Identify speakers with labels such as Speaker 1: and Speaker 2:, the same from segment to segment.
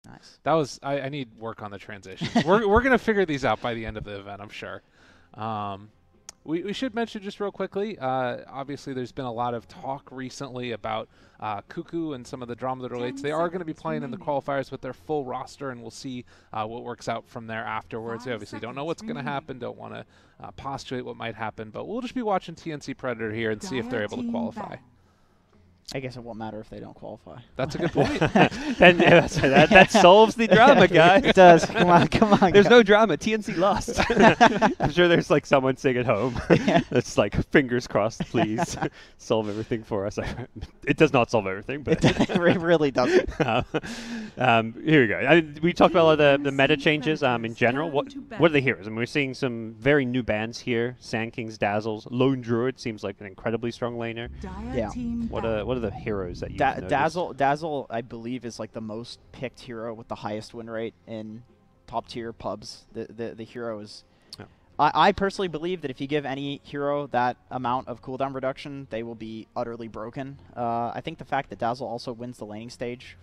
Speaker 1: Nice.
Speaker 2: That was I need work on the transitions. we're gonna figure these out by the end of the event, I'm sure. We should mention just real quickly, obviously there's been a lot of talk recently about Cuckoo and some of the drama that relates. They are going to be playing in the qualifiers with their full roster, and we'll see what works out from there afterwards. We obviously don't know what's going to happen, don't want to postulate what might happen, but we'll just be watching TNC Predator here and see if they're able to qualify.
Speaker 1: I guess it won't matter if they don't qualify.
Speaker 2: That's a good point.
Speaker 3: And that solves the drama, guys.
Speaker 1: It does. Come on.
Speaker 3: There's no drama. TNC lost. I'm sure there's like someone sitting at home that's like, fingers crossed, please solve everything for us. It does not solve everything, but
Speaker 1: it really doesn't.
Speaker 3: Here we go. We talked about all the meta changes in general. What are the heroes? I mean, we're seeing some very new bans here. Sand Kings, Dazzles, Lone Druid seems like an incredibly strong laner.
Speaker 1: Yeah.
Speaker 3: What are the heroes that you noticed?
Speaker 1: Dazzle, I believe, is like the most picked hero with the highest win rate in top tier pubs. The hero is.
Speaker 3: Yeah.
Speaker 1: I personally believe that if you give any hero that amount of cooldown reduction, they will be utterly broken. I think the fact that Dazzle also wins the laning stage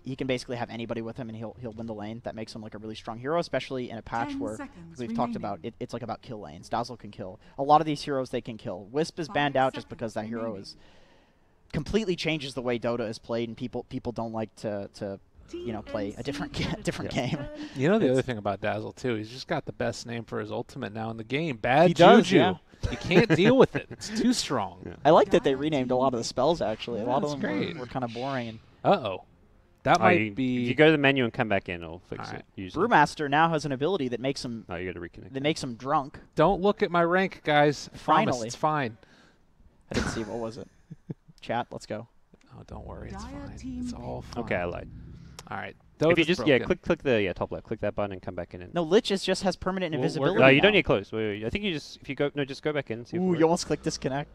Speaker 1: he can basically have anybody with him and he'll win the lane. That makes him like a really strong hero, especially in a patch where we've talked about it's like about kill lanes. Dazzle can kill. A lot of these heroes they can kill. Wisp is banned out just because that hero is completely changes the way Dota is played, and people don't like to play a different game.
Speaker 2: You know the other thing about Dazzle too, he's just got the best name for his ultimate now in the game. Bad
Speaker 1: Juju.
Speaker 2: Yeah. You can't deal with it. It's too strong.
Speaker 3: Yeah.
Speaker 1: I like that they renamed a lot of the spells actually. A lot of them
Speaker 2: great.
Speaker 1: were kind of boring. And
Speaker 2: that might be.
Speaker 3: If you go to the menu and come back in, it'll fix it. Usually.
Speaker 1: Brewmaster now has an ability that makes him.
Speaker 3: Oh, you got to reconnect.
Speaker 1: That makes him drunk.
Speaker 2: Don't look at my rank, guys.
Speaker 1: Finally.
Speaker 2: Promise, it's fine.
Speaker 1: I didn't see. What was it? Chat. Let's go.
Speaker 2: Oh, don't worry. It's fine. It's all fine.
Speaker 3: Okay, I lied.
Speaker 2: All right.
Speaker 3: If you just click the top left, click that button and come back in.
Speaker 1: No, Lich just has permanent invisibility.
Speaker 3: No, you don't need close. Wait. I think you just just go back in. And see
Speaker 1: Ooh, you almost clicked disconnect.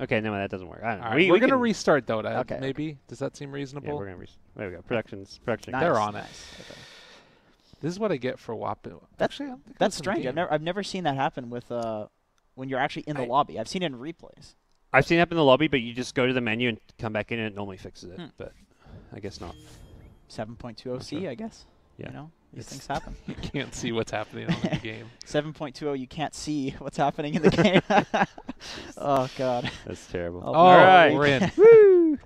Speaker 3: Okay, no, that doesn't work. I don't know.
Speaker 2: All right, we're going to restart Dota.
Speaker 1: Okay.
Speaker 2: Maybe. Does that seem reasonable?
Speaker 3: Yeah, we're going to there we go. Production.
Speaker 1: Nice.
Speaker 2: They're on it.
Speaker 1: Nice. Okay.
Speaker 2: This is what I get for WAP. Actually,
Speaker 1: that's strange. I've never seen that happen with when you're actually in the lobby. I've seen it in replays.
Speaker 3: I've seen it happen in the lobby, but you just go to the menu and come back in, and it normally fixes it. But I guess not.
Speaker 1: 7.20 C, I guess.
Speaker 3: Yeah.
Speaker 1: You know, these things happen.
Speaker 2: You can't see what's happening in the game.
Speaker 1: 7.20, you can't see what's happening in the game. Oh, God.
Speaker 3: That's terrible.
Speaker 2: Oh,
Speaker 3: all right.
Speaker 2: We're in.
Speaker 3: Woo!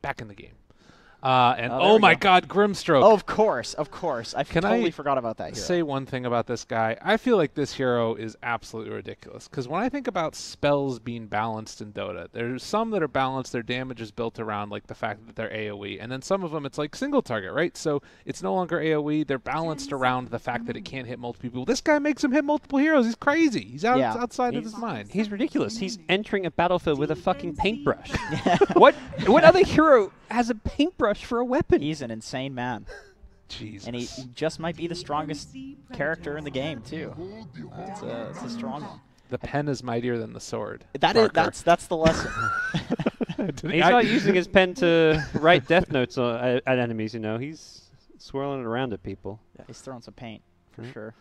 Speaker 2: Back in the game. Oh my God, Grimstroke.
Speaker 1: Oh, of course. I totally forgot about that hero.
Speaker 2: Say one thing about this guy. I feel like this hero is absolutely ridiculous. Because when I think about spells being balanced in Dota, there's some that are balanced, their damage is built around like the fact that they're AoE. And then some of them, it's like single target, right? So it's no longer AoE. They're balanced around the fact that it can't hit multiple people. This guy makes him hit multiple heroes. He's crazy. He's outside of his mind.
Speaker 3: He's ridiculous. He's entering a battlefield with a fucking paintbrush. What other hero has a paintbrush for a weapon?
Speaker 1: He's an insane man.
Speaker 2: Jesus.
Speaker 1: And he just might be the strongest character in the game too. It's a strong one.
Speaker 2: The pen is mightier than the sword.
Speaker 1: That's the lesson.
Speaker 3: He's not using his pen to write death notes at enemies. He's swirling it around at people.
Speaker 1: Yeah, he's throwing some paint for sure.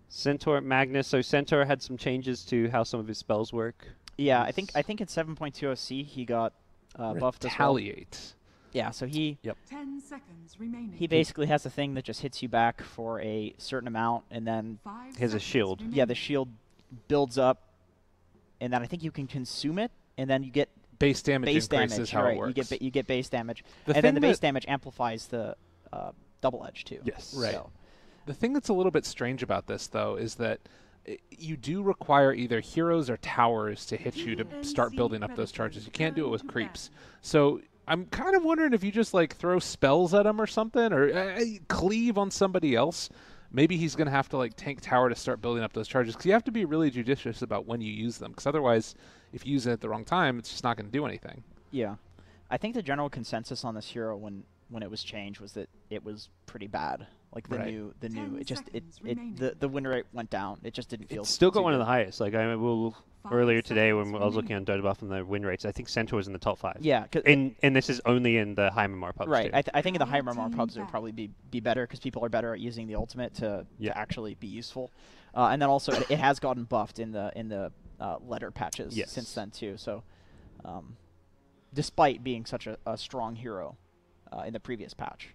Speaker 3: Centaur Magnus. So Centaur had some changes to how some of his spells work.
Speaker 1: Yeah, I think in 7.20 C he got buffed as well.
Speaker 2: Retaliate.
Speaker 1: Yeah, so he
Speaker 4: 10 seconds remaining.
Speaker 1: he basically has a thing that just hits you back for a certain amount, and then
Speaker 3: he has a shield.
Speaker 1: Yeah, the shield builds up, and then I think you can consume it, and then you get
Speaker 2: base damage. How
Speaker 1: right?
Speaker 2: it works.
Speaker 1: You get base damage, and then the base damage amplifies the double edge too.
Speaker 3: Yes,
Speaker 2: right.
Speaker 1: So.
Speaker 2: The thing that's a little bit strange about this, though, is that you do require either heroes or towers to hit you to start building up those charges. You can't do it with creeps. So I'm kind of wondering if you just like throw spells at him or something, or cleave on somebody else. Maybe he's going to have to like tank tower to start building up those charges, because you have to be really judicious about when you use them, because otherwise, if you use it at the wrong time, it's just not going to do anything.
Speaker 1: Yeah, I think the general consensus on this hero when it was changed was that it was pretty bad. Like the new, the win rate went down. It just didn't feel.
Speaker 3: It's still got one of the highest. Like earlier today when I was looking on Dota Buff and the win rates, I think Centaur was in the top 5.
Speaker 1: Yeah,
Speaker 3: and this is only in the high Marmar pubs.
Speaker 1: Right.
Speaker 3: Too.
Speaker 1: I think in the high Marmar pubs it would probably be better, because people are better at using the ultimate to actually be useful. And then also it has gotten buffed in the letter patches since then too. So, despite being such a strong hero, in the previous patch,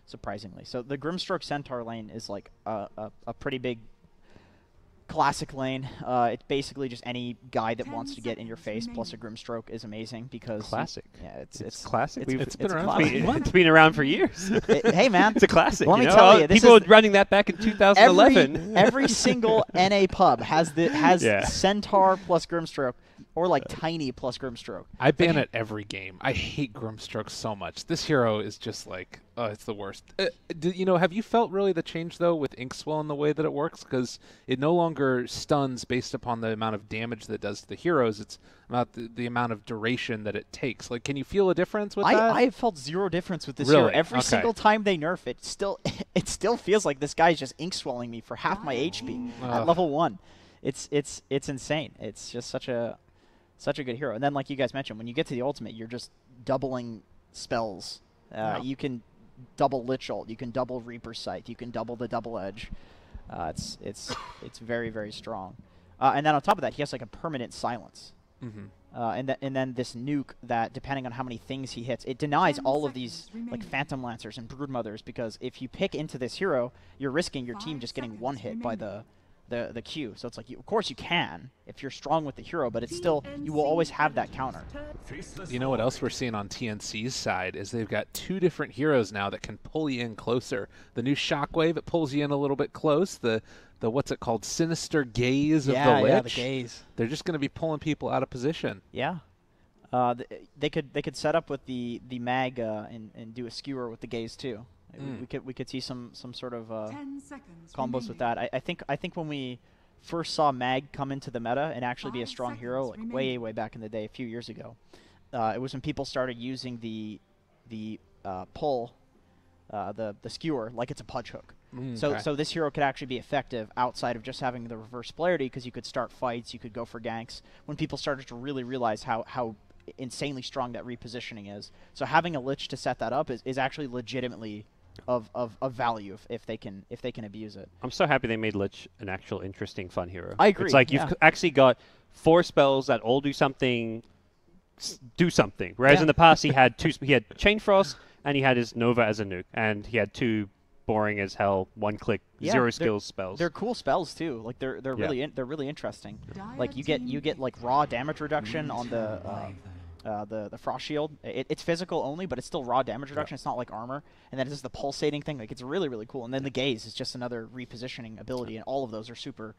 Speaker 1: surprisingly. So the Grimstroke Centaur lane is like a pretty big classic lane. It's basically just any guy that wants to get in your face plus a Grimstroke is amazing because
Speaker 3: classic.
Speaker 1: Yeah, it's
Speaker 3: classic.
Speaker 2: It's been around.
Speaker 1: classic.
Speaker 3: It's been around for years.
Speaker 1: Hey man,
Speaker 3: It's a classic.
Speaker 1: Let
Speaker 3: you
Speaker 1: me
Speaker 3: know?
Speaker 1: tell you, this
Speaker 3: people
Speaker 1: is
Speaker 3: were running that back in 2011.
Speaker 1: every single NA pub has
Speaker 3: Yeah.
Speaker 1: Centaur plus Grimstroke or like Tiny plus Grimstroke.
Speaker 2: I ban it every game. I hate Grimstroke so much. This hero is just like, oh, it's the worst. Have you felt really the change though with Inkswell in the way that it works? Because it no longer stuns based upon the amount of damage that it does to the heroes. It's about the amount of duration that it takes. Like, can you feel a difference with that?
Speaker 1: I have felt zero difference with this
Speaker 2: Really?
Speaker 1: hero. Every
Speaker 2: Okay.
Speaker 1: single time they nerf it, it still feels like this guy's just Inkswelling me for half my HP at level 1. It's insane. It's just such a good hero. And then, like you guys mentioned, when you get to the ultimate, you're just doubling spells. You can double Lich Ult, you can double Reaper Sight, you can double the double edge. It's very, very strong. And then on top of that, he has like a permanent silence. And then this nuke that, depending on how many things he hits, it denies all of these like Phantom Lancers and Broodmothers, because if you pick into this hero, you're risking your team just getting one hit by the Q. So it's like, of course you can if you're strong with the hero, but it's still, you will always have that counter.
Speaker 2: You know what else we're seeing on TNC's side is they've got 2 different heroes now that can pull you in closer. The new Shockwave, it pulls you in a little bit close. The what's it called? Sinister Gaze of the Lich.
Speaker 1: Yeah, the gaze.
Speaker 2: They're just going to be pulling people out of position.
Speaker 1: Yeah. They could set up with the mag and do a skewer with the gaze too. We could see some sort of
Speaker 4: 10 seconds
Speaker 1: combos
Speaker 4: remaining.
Speaker 1: with that. I think when we first saw mag come into the meta and actually be a
Speaker 4: 5
Speaker 1: strong hero, like
Speaker 4: seconds
Speaker 1: way
Speaker 4: remaining.
Speaker 1: back in the day, a few years ago, it was when people started using the pull, the skewer, like it's a punch hook. So this hero could actually be effective outside of just having the reverse polarity, because you could start fights, you could go for ganks. When people started to really realize how insanely strong that repositioning is, so having a Lich to set that up is actually legitimately of value if they can abuse it.
Speaker 3: I'm so happy they made Lich an actual interesting, fun hero.
Speaker 1: I agree.
Speaker 3: It's like
Speaker 1: yeah.
Speaker 3: you've actually got 4 spells that all do something. Whereas
Speaker 1: Yeah.
Speaker 3: in the past he had he had Chain Frost and he had his Nova as a nuke, and he had 2 boring as hell, 1-click,
Speaker 1: Yeah,
Speaker 3: 0
Speaker 1: they're-
Speaker 3: skills spells.
Speaker 1: They're cool spells too. Like they're really interesting. Like you get like raw damage reduction on the Frost Shield. It's physical only, but it's still raw damage reduction. It's not like armor. And then it's just the pulsating thing. Like it's really, really cool. And then the Gaze is just another repositioning ability, and all of those are super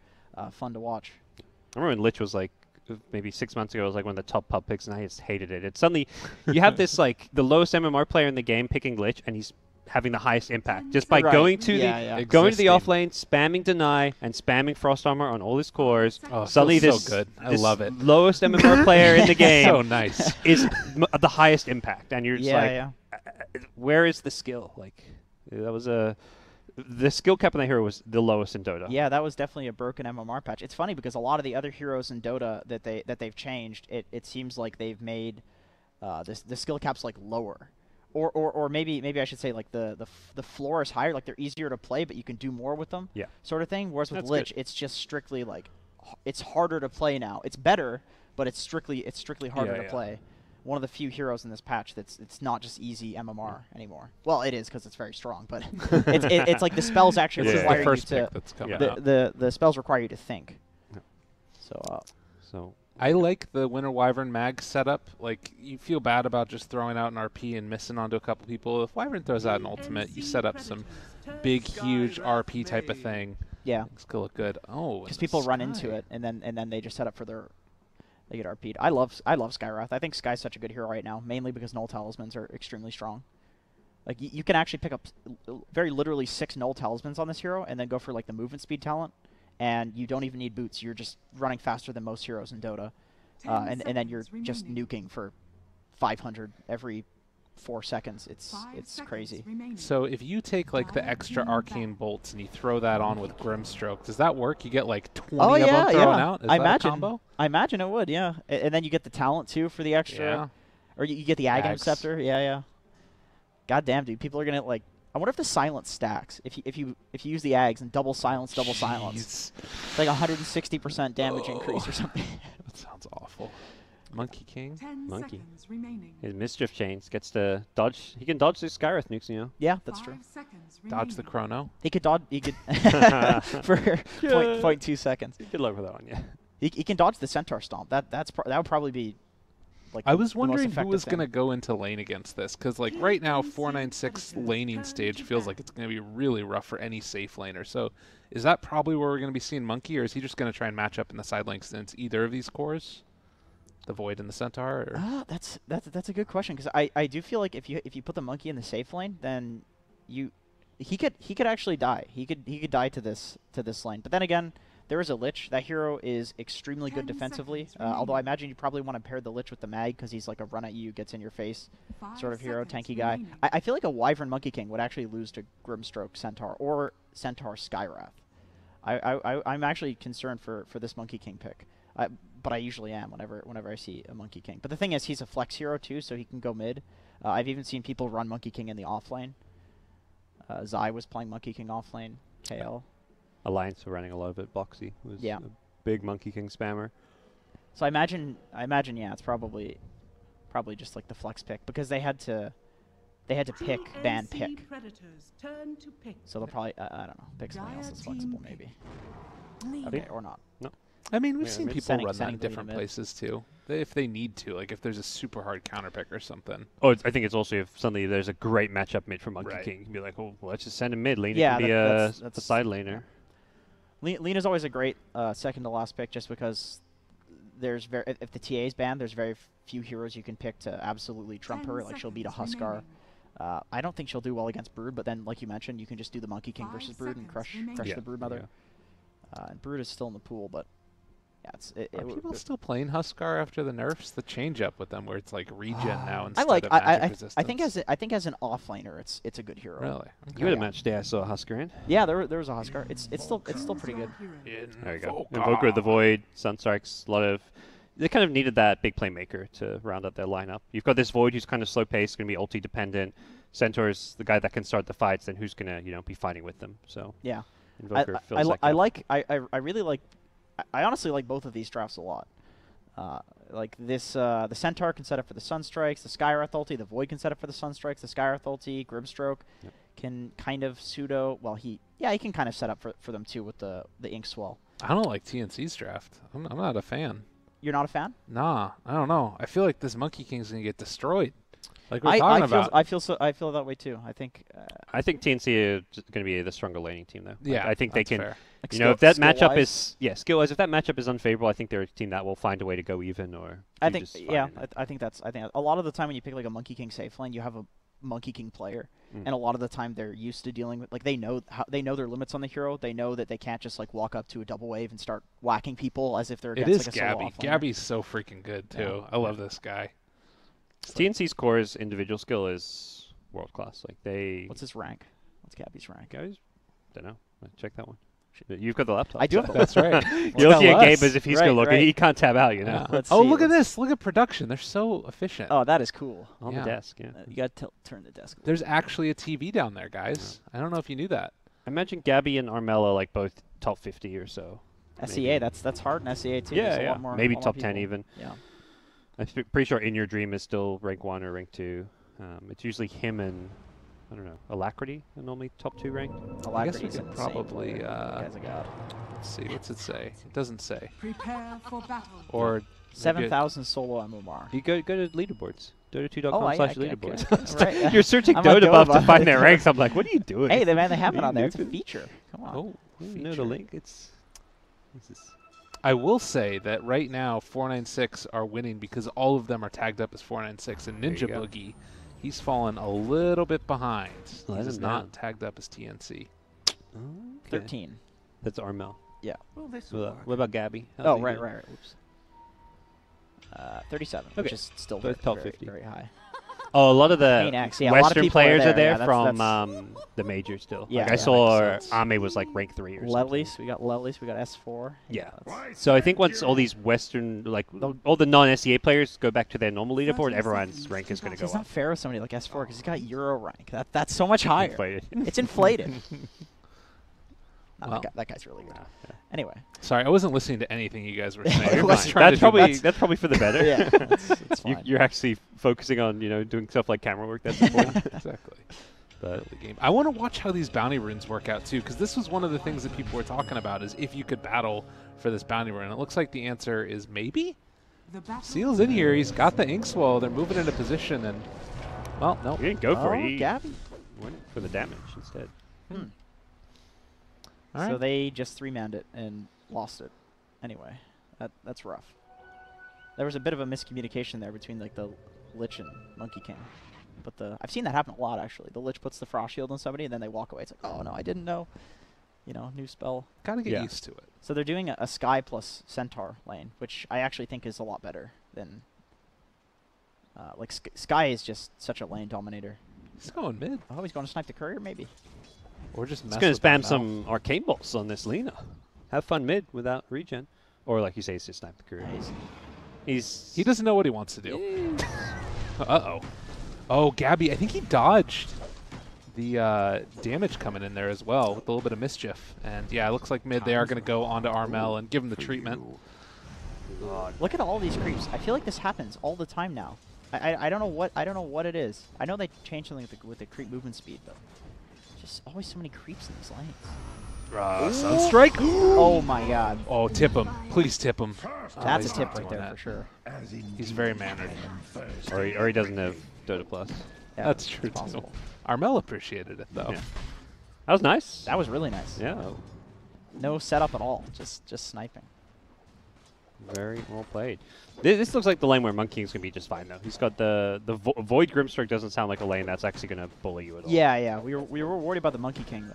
Speaker 1: fun to watch.
Speaker 3: I remember when Lich was like, maybe 6 months ago, it was like one of the top pub picks, and I just hated it. It's suddenly, you have this like the lowest MMR player in the game picking Lich, and he's having the highest impact just by
Speaker 1: Right.
Speaker 3: going to going to the
Speaker 2: Existing.
Speaker 3: off lane, spamming deny, and spamming Frost Armor on all his cores.
Speaker 2: Oh,
Speaker 3: Suddenly
Speaker 2: so
Speaker 3: this
Speaker 2: good. I
Speaker 3: this
Speaker 2: love it.
Speaker 3: lowest MMR player in the game
Speaker 2: So nice.
Speaker 3: is the highest impact, and you're just like,
Speaker 1: yeah.
Speaker 3: where is the skill? Like, that was the skill cap on that hero was the lowest in Dota.
Speaker 1: Yeah, that was definitely a broken MMR patch. It's funny because a lot of the other heroes in Dota that they've changed, it seems like they've made the skill caps like lower, or maybe I should say like the floor is higher. Like they're easier to play, but you can do more with them.
Speaker 3: Yeah.
Speaker 1: Sort of thing. Whereas with
Speaker 3: That's
Speaker 1: Lich,
Speaker 3: good.
Speaker 1: it's just strictly like it's harder to play now. It's better, but it's strictly harder to play. One of the few heroes in this patch it's not just easy MMR anymore. Well, it is because it's very strong, but it's like the spells actually
Speaker 2: This is
Speaker 1: require
Speaker 2: the first
Speaker 1: you to
Speaker 2: pick that's coming
Speaker 3: Yeah.
Speaker 2: out.
Speaker 1: the spells require you to think.
Speaker 3: Yeah.
Speaker 1: So
Speaker 2: I like the Winter Wyvern mag setup. Like, you feel bad about just throwing out an RP and missing onto a couple people. If Wyvern throws out an ultimate, you set up some big, huge RP type of thing.
Speaker 1: yeah,
Speaker 2: It's gonna look good. Oh,
Speaker 1: because people run into it and then they just set up for they get RP'd. I love Skywrath. I think Sky's such a good hero right now, mainly because null talismans are extremely strong. Like you can actually pick up very literally 6 null talismans on this hero and then go for like the movement speed talent, and you don't even need boots. You're just running faster than most heroes in Dota, and then you're just nuking for 500 every 4 seconds. It's crazy.
Speaker 2: So if you take like the extra arcane bolts and you throw that on with Grimstroke, does that work? You get like 20 of them thrown out? Is that a combo?
Speaker 1: I imagine it would, yeah. And then you get the talent too for the extra.
Speaker 2: Yeah.
Speaker 1: Or you get the Agam
Speaker 2: Ags.
Speaker 1: Scepter. Yeah. God damn, dude. People are gonna like. I wonder if the silence stacks. If you use the Ags and double silence.
Speaker 2: Jeez.
Speaker 1: It's like 160% damage increase or something.
Speaker 2: That sounds awful. Monkey King.
Speaker 4: 10
Speaker 3: Monkey.
Speaker 4: seconds remaining.
Speaker 3: His Mischief Chains gets to dodge. He can dodge these Skywrath nukes, you know.
Speaker 1: Yeah, that's
Speaker 4: 5
Speaker 1: true.
Speaker 4: seconds
Speaker 2: Dodge the
Speaker 4: remaining.
Speaker 2: chrono.
Speaker 1: He could dodge. He could for point 0.2 seconds.
Speaker 3: Good luck with that one, yeah.
Speaker 1: He can dodge the Centaur Stomp. That would probably be. Like
Speaker 2: I was
Speaker 1: the most
Speaker 2: wondering who
Speaker 1: effective
Speaker 2: was
Speaker 1: thing.
Speaker 2: going to go into lane against this, because like right now 496 laning stage feels like it's going to be really rough for any safe laner. So is that probably where we're going to be seeing Monkey, or is he just going to try and match up in the side lane since either of these cores, the Void and the Centaur? Or?
Speaker 1: That's a good question, because I do feel like if you put the Monkey in the safe lane, then he could actually die. He could die to this lane. But then again, there is a Lich. That hero is extremely good
Speaker 4: 10
Speaker 1: defensively.
Speaker 4: seconds
Speaker 1: Although I
Speaker 4: remaining.
Speaker 1: imagine you probably want to pair the Lich with the Mag, because he's like a run at you, gets in your face
Speaker 4: 5
Speaker 1: sort of hero,
Speaker 4: seconds
Speaker 1: tanky guy.
Speaker 4: remaining.
Speaker 1: I feel like a Wyvern Monkey King would actually lose to Grimstroke Centaur or Centaur Skywrath. I'm actually concerned for this Monkey King pick. But I usually am whenever I see a Monkey King. But the thing is, he's a flex hero too, so he can go mid. I've even seen people run Monkey King in the off lane. Zai was playing Monkey King off lane. KL.
Speaker 3: Alliance are running a lot of it. Boxy was
Speaker 1: Yeah.
Speaker 3: a big Monkey King spammer.
Speaker 1: So I imagine yeah, it's probably just like the flex pick, because they had to pick, ban,
Speaker 4: TNC
Speaker 1: pick.
Speaker 4: Predators turn to pick.
Speaker 1: So they'll probably I don't know, pick something else that's
Speaker 4: Dire
Speaker 1: flexible
Speaker 4: team
Speaker 1: maybe.
Speaker 4: Lead.
Speaker 1: Okay, or not.
Speaker 2: I mean, we've
Speaker 3: Yeah,
Speaker 2: seen
Speaker 3: maybe
Speaker 2: people
Speaker 1: sending-
Speaker 2: run that
Speaker 1: sending
Speaker 2: in
Speaker 1: to the
Speaker 2: different
Speaker 1: mid.
Speaker 2: places too, if they need to. Like if there's a super hard counter pick or something.
Speaker 3: Oh, I think it's also if suddenly there's a great matchup mid for Monkey
Speaker 2: Right.
Speaker 3: King. You can be like, oh, well, let's just send him mid. Lena
Speaker 1: Yeah,
Speaker 3: can be
Speaker 1: that's
Speaker 3: a side laner.
Speaker 1: Lena's always a great second to last pick, just because there's if the TA is banned, there's very few heroes you can pick to absolutely trump
Speaker 4: 10
Speaker 1: her. Like she'll beat a
Speaker 4: seconds
Speaker 1: Huskar.
Speaker 4: remaining.
Speaker 1: I don't think she'll do well against Brood, but then like you mentioned, you can just do the Monkey King
Speaker 4: 5
Speaker 1: versus Brood and
Speaker 4: seconds
Speaker 1: crush
Speaker 4: remaining.
Speaker 3: Yeah,
Speaker 1: the Brood Mother.
Speaker 3: yeah.
Speaker 1: And Brood is still in the pool, but yeah,
Speaker 2: Are people still playing Huskar after the nerfs? The change up with them, where it's like regen now
Speaker 1: I
Speaker 2: instead
Speaker 1: like
Speaker 2: of magic
Speaker 1: I
Speaker 2: resistance.
Speaker 1: I think as an offlaner, it's a good hero.
Speaker 2: Really.
Speaker 3: You had a
Speaker 1: Yeah.
Speaker 3: match today. I saw Husker in.
Speaker 1: Yeah, there was a Huskar. It's still pretty good.
Speaker 3: There you go. Invoker of the Void, Sunstrikes, a lot of... They kind of needed that big playmaker to round out their lineup. You've got this Void who's kind of slow-paced, going to be ulti-dependent. Centaur's the guy that can start the fights, then who's going to be fighting with them. So
Speaker 1: Yeah.
Speaker 3: Invoker fills that gap.
Speaker 1: I really like. I honestly like both of these drafts a lot. Like this, the Centaur can set up for the Sunstrikes, the Skywrath ulti, the Void can set up for the Sunstrikes, the Skywrath ulti, Grimstroke can kind of pseudo. Well, he can kind of set up for them too with the Ink Swell.
Speaker 2: I don't like TNC's draft. I'm not a fan.
Speaker 1: You're not a fan?
Speaker 2: Nah, I don't know. I feel like this Monkey King's gonna get destroyed. Like we're talking about.
Speaker 1: I feel that way too. I think.
Speaker 3: I think TNC is going to be the stronger laning team, though.
Speaker 2: Yeah,
Speaker 3: I think they
Speaker 2: that's
Speaker 3: can...
Speaker 2: fair.
Speaker 1: Like
Speaker 3: if that matchup
Speaker 1: skill-wise.
Speaker 3: is skill-wise, if that matchup is unfavorable, I think they're a team that will find a way to go even or.
Speaker 1: I
Speaker 3: do
Speaker 1: think
Speaker 3: just fine
Speaker 1: yeah.
Speaker 3: in it.
Speaker 1: I think a lot of the time when you pick like a Monkey King safe lane, you have a Monkey King player, and a lot of the time they're used to dealing with they know their limits on the hero. They know that they can't just like walk up to a double wave and start whacking people as if they're
Speaker 2: It
Speaker 1: against
Speaker 2: is
Speaker 1: like a solo
Speaker 2: Gabby.
Speaker 1: offlaner.
Speaker 2: Gabby's so freaking good too. I love this guy.
Speaker 3: TNC's core's individual skill is world class. Like they.
Speaker 1: What's his rank? What's Gabby's rank?
Speaker 3: Guys, don't know. Check that one. You've got the laptop.
Speaker 1: I do have the
Speaker 2: That's right.
Speaker 3: You're looking at
Speaker 2: Tell
Speaker 3: Gabe
Speaker 2: us.
Speaker 3: as if he's
Speaker 1: Right,
Speaker 3: good looking.
Speaker 1: right.
Speaker 3: He can't tab out, you know.
Speaker 2: Yeah.
Speaker 1: Let's
Speaker 2: Oh,
Speaker 1: see,
Speaker 2: look at
Speaker 1: let's-
Speaker 2: this. Look at production. They're so efficient.
Speaker 1: Oh, that is cool.
Speaker 3: On
Speaker 2: Yeah.
Speaker 3: the desk, yeah.
Speaker 1: You got to turn the desk.
Speaker 2: There's actually a TV down there, guys. I don't know if you knew that.
Speaker 3: I imagine Gabby and Armella like both top 50 or so.
Speaker 1: SEA,
Speaker 3: maybe.
Speaker 1: that's hard in SEA too.
Speaker 3: Yeah,
Speaker 1: There's a
Speaker 3: yeah.
Speaker 1: lot more,
Speaker 3: Maybe
Speaker 1: a lot
Speaker 3: top
Speaker 1: more
Speaker 3: 10
Speaker 1: people.
Speaker 3: even.
Speaker 1: Yeah.
Speaker 3: I'm pretty sure In Your Dream is still rank 1 or rank 2. It's usually him and, I don't know, Alacrity are normally top 2 ranked.
Speaker 2: I guess we
Speaker 1: Alacrity's an
Speaker 2: could
Speaker 1: insane
Speaker 2: probably,
Speaker 1: player. That guy's a god.
Speaker 2: Let's see. What's it say? It doesn't say.
Speaker 4: Prepare for battle.
Speaker 2: Or
Speaker 1: 7,000 solo MMR.
Speaker 3: You go to leaderboards. Dota2.com
Speaker 1: Oh,
Speaker 3: slash
Speaker 1: okay,
Speaker 3: leaderboards.
Speaker 1: right.
Speaker 3: You're searching
Speaker 1: I'm on
Speaker 3: Dota buff to
Speaker 1: Dota.
Speaker 3: find their ranks. I'm like, what are you doing?
Speaker 1: Hey, they have it
Speaker 3: Are
Speaker 1: on
Speaker 3: you
Speaker 1: there. It's a
Speaker 3: nuking?
Speaker 1: feature. Come on.
Speaker 3: Oh, you know the
Speaker 1: Feature.
Speaker 3: link. This is
Speaker 2: I will say that right now 496 are winning because all of them are tagged up as 496, and
Speaker 3: There you
Speaker 2: Ninja
Speaker 3: go.
Speaker 2: Boogie, he's fallen a little bit behind.
Speaker 3: Let
Speaker 2: He's
Speaker 3: him
Speaker 2: not
Speaker 3: down.
Speaker 2: tagged up as TNC.
Speaker 3: okay.
Speaker 1: 13.
Speaker 3: That's Armel.
Speaker 1: Yeah.
Speaker 3: What about Gabby? How's
Speaker 1: Oh,
Speaker 3: he
Speaker 1: right.
Speaker 3: doing?
Speaker 1: Oops. 37, which
Speaker 3: Okay.
Speaker 1: is still very,
Speaker 3: Both top
Speaker 1: very,
Speaker 3: 50.
Speaker 1: very high.
Speaker 3: Oh, a lot of the
Speaker 1: Main X, yeah, a lot of
Speaker 3: Western
Speaker 1: people are
Speaker 3: players are
Speaker 1: there,
Speaker 3: there
Speaker 1: yeah, that's-
Speaker 3: from the major still.
Speaker 1: Yeah,
Speaker 3: like I
Speaker 1: yeah,
Speaker 3: saw
Speaker 2: makes sense.
Speaker 3: Ame was like rank 3 or something.
Speaker 1: Levelies, we got Levelies, we got S4.
Speaker 3: Yeah.
Speaker 1: that's-
Speaker 3: So I think once all these Western, like all the non-SEA players go back to their normal leaderboard, everyone's rank is going to
Speaker 1: It's
Speaker 3: go
Speaker 1: not
Speaker 3: up.
Speaker 1: fair with somebody like S4 because he's got Euro rank. That's so much higher.
Speaker 3: Inflated.
Speaker 1: It's inflated. Nah,
Speaker 2: Well.
Speaker 1: that guy's really good. Anyway.
Speaker 2: Sorry, I wasn't listening to anything you guys were saying.
Speaker 3: You're
Speaker 2: I was
Speaker 3: fine.
Speaker 2: trying to
Speaker 3: That's probably for the better.
Speaker 1: Yeah, it's fine.
Speaker 3: You're actually focusing on doing stuff like camera work. That's important.
Speaker 2: exactly.
Speaker 3: But
Speaker 2: The game. I want to watch how these bounty runes work out too, because this was one of the things that people were talking about is if you could battle for this bounty rune. It looks like the answer is maybe.
Speaker 4: The battle
Speaker 2: Seal's in here. He's got the ink swell. They're moving into position, and well, no.
Speaker 3: he didn't go for it.
Speaker 1: Oh,
Speaker 3: He
Speaker 1: Gabby.
Speaker 3: went for the damage instead.
Speaker 1: Hmm.
Speaker 2: All
Speaker 1: So
Speaker 2: right.
Speaker 1: they just 3-manned it and lost it. Anyway, that's rough. There was a bit of a miscommunication there between like the Lich and Monkey King. But I've seen that happen a lot actually. The Lich puts the Frost Shield on somebody and then they walk away. It's like, oh no, I didn't know. New spell.
Speaker 2: Gotta get
Speaker 3: Yeah.
Speaker 2: used to it.
Speaker 1: So they're doing a Sky plus Centaur lane, which I actually think is a lot better than Sky is just such a lane dominator.
Speaker 2: He's going mid,
Speaker 1: Oh, he's going to snipe the courier maybe.
Speaker 2: or just
Speaker 3: He's
Speaker 2: mess
Speaker 3: going
Speaker 2: with
Speaker 3: to spam
Speaker 2: them
Speaker 3: some arcane bolts on this Lina. Have fun mid without regen. Or like you say, he's just snipe the career.
Speaker 1: Nice.
Speaker 3: He's
Speaker 2: He doesn't know what he wants to do. Uh-oh. Oh, Gabby, I think he dodged the damage coming in there as well with a little bit of mischief. And yeah, it looks like mid they are going to go onto Armel and give him the treatment.
Speaker 1: Look at all these creeps. I feel like this happens all the time now. I don't know what it is. I know they changed something with the creep movement speed, but just always so many creeps in these lanes.
Speaker 2: Sunstrike.
Speaker 1: Oh my god.
Speaker 2: Oh, tip him. Please tip him.
Speaker 1: That's
Speaker 2: he's
Speaker 1: a tip
Speaker 2: not
Speaker 1: right
Speaker 2: doing
Speaker 1: there
Speaker 2: that.
Speaker 1: for sure.
Speaker 2: He's very mannered.
Speaker 3: or he doesn't have Dota Plus.
Speaker 1: Yeah,
Speaker 2: That's
Speaker 1: it's
Speaker 2: true, too.
Speaker 1: possible.
Speaker 2: Armel appreciated it, though.
Speaker 3: Yeah. That was nice.
Speaker 1: That was really nice.
Speaker 3: Yeah.
Speaker 1: No setup at all. Just sniping.
Speaker 3: Very well played. This looks like the lane where Monkey King's going to be just fine, though. He's got the Void Grimstrike doesn't sound like a lane that's actually going to bully you at all.
Speaker 1: Yeah. We were worried about the Monkey King,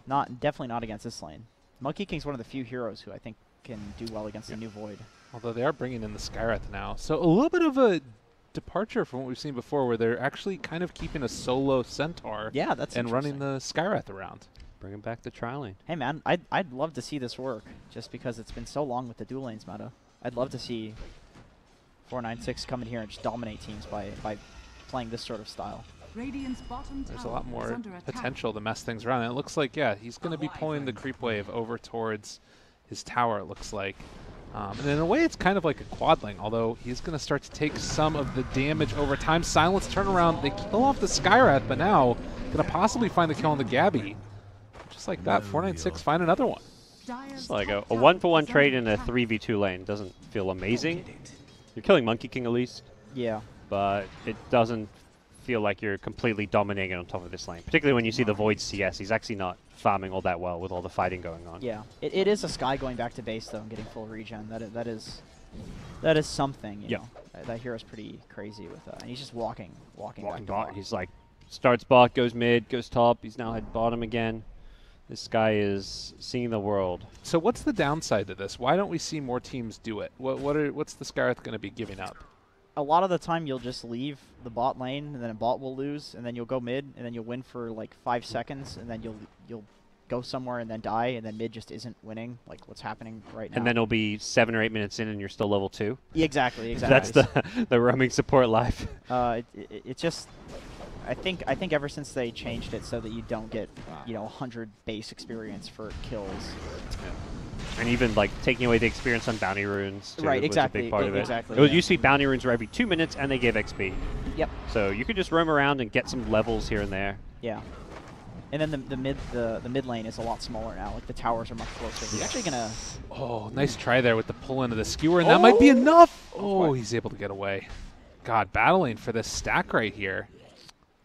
Speaker 1: but definitely not against this lane. Monkey King's one of the few heroes who I think can do well against the new Void.
Speaker 2: Although they are bringing in the Skywrath now. So a little bit of a departure from what we've seen before where they're actually kind of keeping a solo Centaur
Speaker 1: Yeah, that's
Speaker 2: and running
Speaker 1: interesting.
Speaker 2: the Skywrath around.
Speaker 3: Bringing back the tri lane.
Speaker 1: Hey man, I'd love to see this work, just because it's been so long with the dual lanes meta. I'd love to see 496 come in here and just dominate teams by playing this sort of style.
Speaker 4: Radiant's bottom
Speaker 2: There's a
Speaker 4: tower
Speaker 2: lot
Speaker 4: is
Speaker 2: more
Speaker 4: under attack.
Speaker 2: potential to mess things around. And it looks like, yeah, he's going to be pulling the creep wave over towards his tower, it looks like. And in a way, it's kind of like a quad lane, although he's going to start to take some of the damage over time. Silence turnaround. They kill off the Skywrath, but now going to possibly find the kill on the Gabby. Just like that, 496 find another one.
Speaker 4: Dire's
Speaker 3: It's like a
Speaker 4: top tower
Speaker 3: 1-for-1
Speaker 4: is
Speaker 3: trade
Speaker 4: under
Speaker 3: in a
Speaker 4: attack.
Speaker 3: 3v2 lane. Doesn't feel amazing. You're killing Monkey King at least,
Speaker 1: Yeah.
Speaker 3: but it doesn't feel like you're completely dominating on top of this lane. Particularly when you see the Void CS. He's actually not farming all that well with all the fighting going on.
Speaker 1: Yeah. It is a Sky going back to base though and getting full regen. That is something. You
Speaker 3: Yeah.
Speaker 1: know. That hero's pretty crazy with that. And he's just walking back
Speaker 3: Walking
Speaker 1: to
Speaker 3: bot.
Speaker 1: bot.
Speaker 3: He's like, starts bot, goes mid, goes top. He's now at bottom again. This guy is seeing the world.
Speaker 2: So what's the downside to this? Why don't we see more teams do it? What's the Skywrath going to be giving up?
Speaker 1: A lot of the time you'll just leave the bot lane and then a bot will lose and then you'll go mid and then you'll win for like 5 seconds and then you'll go somewhere and then die and then mid just isn't winning, like what's happening right now.
Speaker 3: And then it'll be 7 or 8 minutes in and you're still level 2.
Speaker 1: Yeah, exactly.
Speaker 3: That's the roaming support life.
Speaker 1: It just I think ever since they changed it so that you don't get 100 base experience for kills.
Speaker 3: And even like taking away the experience on bounty runes too,
Speaker 1: Right,
Speaker 3: was
Speaker 1: exactly,
Speaker 3: a big part of it.
Speaker 1: exactly,
Speaker 3: It was
Speaker 1: yeah.
Speaker 3: used to be bounty runes were every 2 minutes and they gave XP.
Speaker 1: Yep.
Speaker 3: So you could just roam around and get some levels here and there.
Speaker 1: Yeah. And then the mid lane is a lot smaller now. Like the towers are much closer. He's actually gonna.
Speaker 2: Oh, nice try there with the pull into the skewer, and that might be enough. Oh, he's able to get away. God, battling for this stack right here.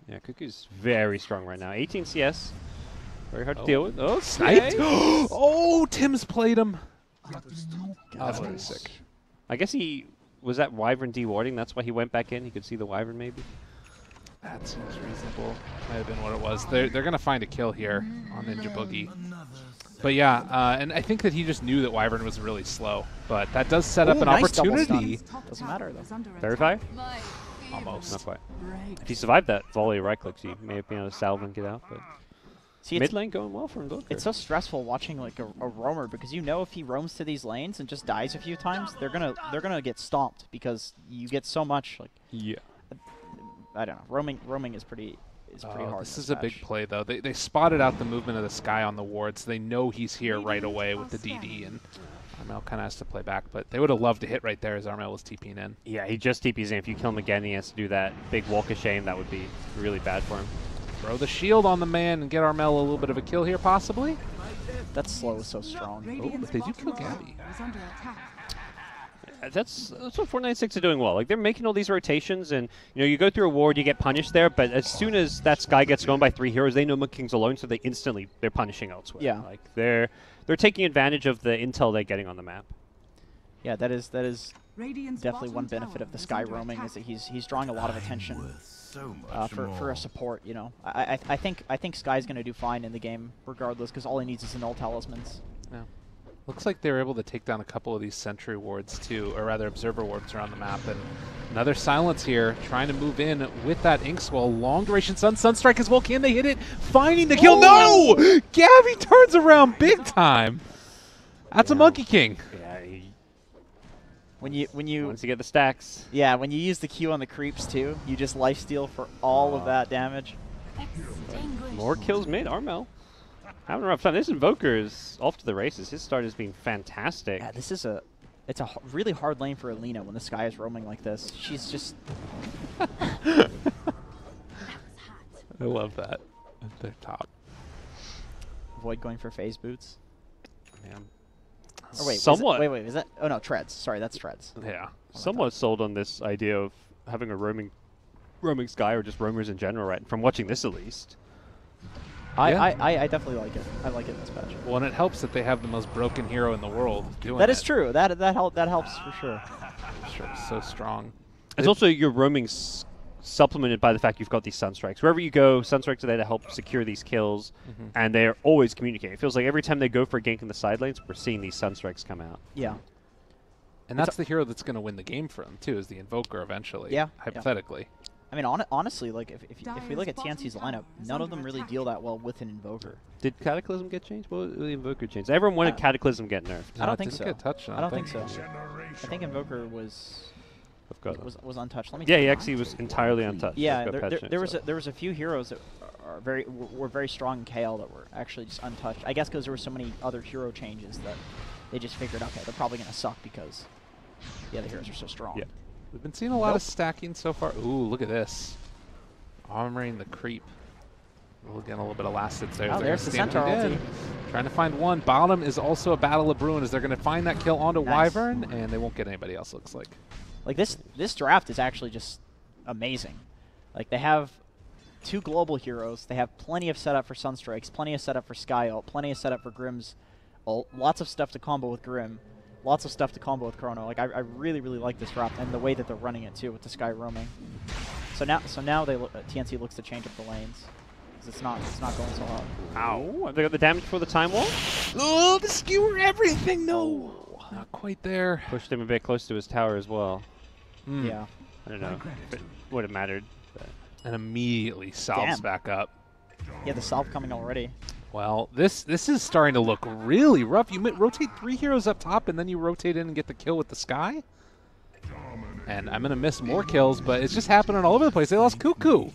Speaker 3: Yeah, Cuckoo's very strong right now. 18 CS. Very hard to deal with. Oh,
Speaker 2: Sniped.
Speaker 3: sniped.
Speaker 2: Oh, Tim's played him. That's pretty sick.
Speaker 3: I guess he was that Wyvern dewarding. That's why he went back in. He could see the Wyvern maybe.
Speaker 2: That seems reasonable. Might have been what it was. They're going to find a kill here on Ninja Boogie. But yeah, and I think that he just knew that Wyvern was really slow. But that does set up
Speaker 1: Ooh,
Speaker 2: an
Speaker 1: nice double
Speaker 2: opportunity.
Speaker 1: stun. Doesn't matter, though.
Speaker 4: Is under attack.
Speaker 3: Verify?
Speaker 2: Almost.
Speaker 3: Not quite.
Speaker 4: Great.
Speaker 3: If he survived that volley right clicks, he may have been able to salve and get out. But
Speaker 1: See,
Speaker 3: mid lane going well for him.
Speaker 1: it's so stressful watching like a roamer because you know if he roams to these lanes and just dies a few times, they're gonna get stomped because you get so much like
Speaker 3: yeah.
Speaker 1: I don't know. Roaming is pretty is pretty hard.
Speaker 2: This is a big play, though. They spotted out the movement of the Sky on the wards. They know he's here right away with the DD, and Armel kind of has to play back. But they would have loved to hit right there as Armel was TPing in.
Speaker 3: Yeah, he just TPs in. If you kill him again, he has to do that big walk of shame. That would be really bad for him.
Speaker 2: Throw the shield on the man and get Armel a little bit of a kill here, possibly.
Speaker 1: That slow is so strong.
Speaker 2: Oh, but they do kill Gabby.
Speaker 3: That's what 496 are doing well. Like, they're making all these rotations, and you go through a ward, you get punished there, but as soon as that Sky gets gone by 3 heroes, they know Monkey King's alone, so they're punishing elsewhere.
Speaker 1: Yeah.
Speaker 3: Like, they're taking advantage of the intel they're getting on the map.
Speaker 1: Yeah, that is definitely one benefit of the Sky roaming, is that he's drawing a lot of attention for a support. I think Sky's going to do fine in the game regardless, because all he needs is the null talismans.
Speaker 2: Yeah. Looks like they were able to take down a couple of these sentry wards too, or rather observer wards around the map. And another silence here, trying to move in with that Ink Swell. Long duration Sunstrike as well. Can they hit it? Finding the kill. No! Gabby turns around big time. That's a Monkey King.
Speaker 3: Yeah.
Speaker 1: When you
Speaker 3: Once you get the stacks.
Speaker 1: Yeah, when you use the Q on the creeps too, you just lifesteal for all of that damage.
Speaker 3: More kills mid. Armel having a rough time. This Invoker is off to the races. His start has been fantastic.
Speaker 1: Yeah, this is it's a really hard lane for Alina when the Sky is roaming like this. She's just...
Speaker 2: I love that. At their top.
Speaker 1: Avoid going for phase boots.
Speaker 3: Yeah.
Speaker 1: Or wait,
Speaker 3: somewhat.
Speaker 1: Wait, is that... Oh no, treads. Sorry, that's treads.
Speaker 2: Yeah.
Speaker 3: Somewhat sold on this idea of having a roaming Sky, or just roamers in general, right? From watching this at least.
Speaker 1: I definitely like it. I like it in this patch.
Speaker 2: Well, and it helps that they have the most broken hero in the world doing
Speaker 1: That is true. That helps for sure.
Speaker 2: Sure, so strong.
Speaker 3: It's also your roaming supplemented by the fact you've got these Sunstrikes. Wherever you go, Sunstrikes are there to help secure these kills, and they're always communicating. It feels like every time they go for a gank in the side lanes, we're seeing these Sunstrikes come out.
Speaker 1: Yeah.
Speaker 2: And that's the hero that's going to win the game for them, too, is the Invoker eventually.
Speaker 1: Yeah.
Speaker 2: Hypothetically.
Speaker 1: I mean, honestly, like if we look at TNC's lineup, none of them really deal that well with an Invoker.
Speaker 3: Did Cataclysm get changed? What will the Invoker change? Everyone wanted Cataclysm get nerfed.
Speaker 1: I don't think so.
Speaker 2: Get touched,
Speaker 1: I don't think so. I think Invoker was untouched. Let me.
Speaker 3: Yeah, he actually was entirely untouched.
Speaker 1: Yeah, there was a few heroes that were very strong in KL that were actually just untouched. I guess because there were so many other hero changes that they just figured, okay, they're probably gonna suck because the other heroes are so strong.
Speaker 3: Yeah.
Speaker 2: We've been seeing a lot of stacking so far. Ooh, look at this. Armoring the creep. We'll get a little bit of last hits there.
Speaker 1: Oh, there's the Centaur ulti.
Speaker 2: Trying to find one. Bottom is also a Battle of Bruin as they're going to find that kill onto Wyvern, and they won't get anybody else, looks like.
Speaker 1: Like, this draft is actually just amazing. Like, they have 2 global heroes. They have plenty of setup for Sunstrikes, plenty of setup for Sky ult, plenty of setup for Grimm's ult, lots of stuff to combo with Grimm. Lots of stuff to combo with Chrono. Like, I really, really like this drop, and the way that they're running it too with the Sky roaming. So now they TNC looks to change up the lanes, because it's not going so hot.
Speaker 3: Ow! Have they got the damage for the time wall?
Speaker 2: Oh, the skewer everything. No, not quite there.
Speaker 3: Pushed him a bit close to his tower as well.
Speaker 1: Yeah.
Speaker 3: I don't know if it would have mattered. But.
Speaker 2: And immediately salves back up.
Speaker 1: Yeah, the salve coming already.
Speaker 2: Well, this is starting to look really rough. You rotate 3 heroes up top, and then you rotate in and get the kill with the Sky. And I'm going to miss more kills, but it's just happening all over the place. They lost Cuckoo.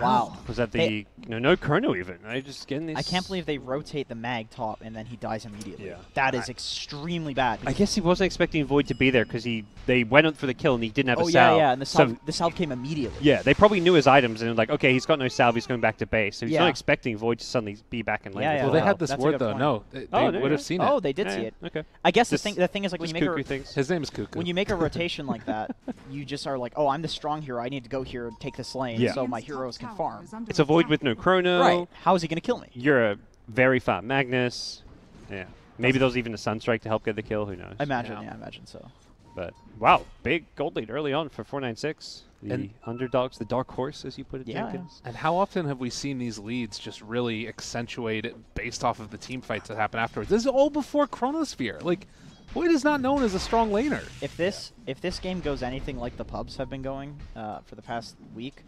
Speaker 1: Wow.
Speaker 3: Was that the no Chrono even? I just getting these.
Speaker 1: I can't believe they rotate the mag top and then he dies immediately.
Speaker 3: Yeah.
Speaker 1: That is extremely bad.
Speaker 3: I guess he wasn't expecting Void to be there because they went up for the kill and he didn't have a salve.
Speaker 1: Yeah, and the salve came immediately.
Speaker 3: Yeah, they probably knew his items and like, okay, he's got no salve, he's going back to base. So he's not expecting Void to suddenly be back in lane.
Speaker 1: Yeah,
Speaker 2: well, they had this word though. No, they would have seen it.
Speaker 1: Oh, they did see it.
Speaker 3: Okay.
Speaker 1: I guess the thing is like when you make
Speaker 2: his name is Cuckoo.
Speaker 1: When you make a rotation like that, you just are like, oh, I'm the strong hero. I need to go here and take this lane so my heroes can farm.
Speaker 3: It's a Void with no Chrono.
Speaker 1: Right. How is he going to kill me?
Speaker 3: You're a very fat Magnus. Yeah. Maybe there was even a Sunstrike to help get the kill. Who knows?
Speaker 1: I imagine. Yeah, I imagine so.
Speaker 3: But wow, big gold lead early on for 496. The underdogs, the dark horse, as you put it, Jenkins.
Speaker 2: And how often have we seen these leads just really accentuate it based off of the team fights that happen afterwards? This is all before Chronosphere. Like, Void is not known as a strong laner.
Speaker 1: If this game goes anything like the pubs have been going for the past week,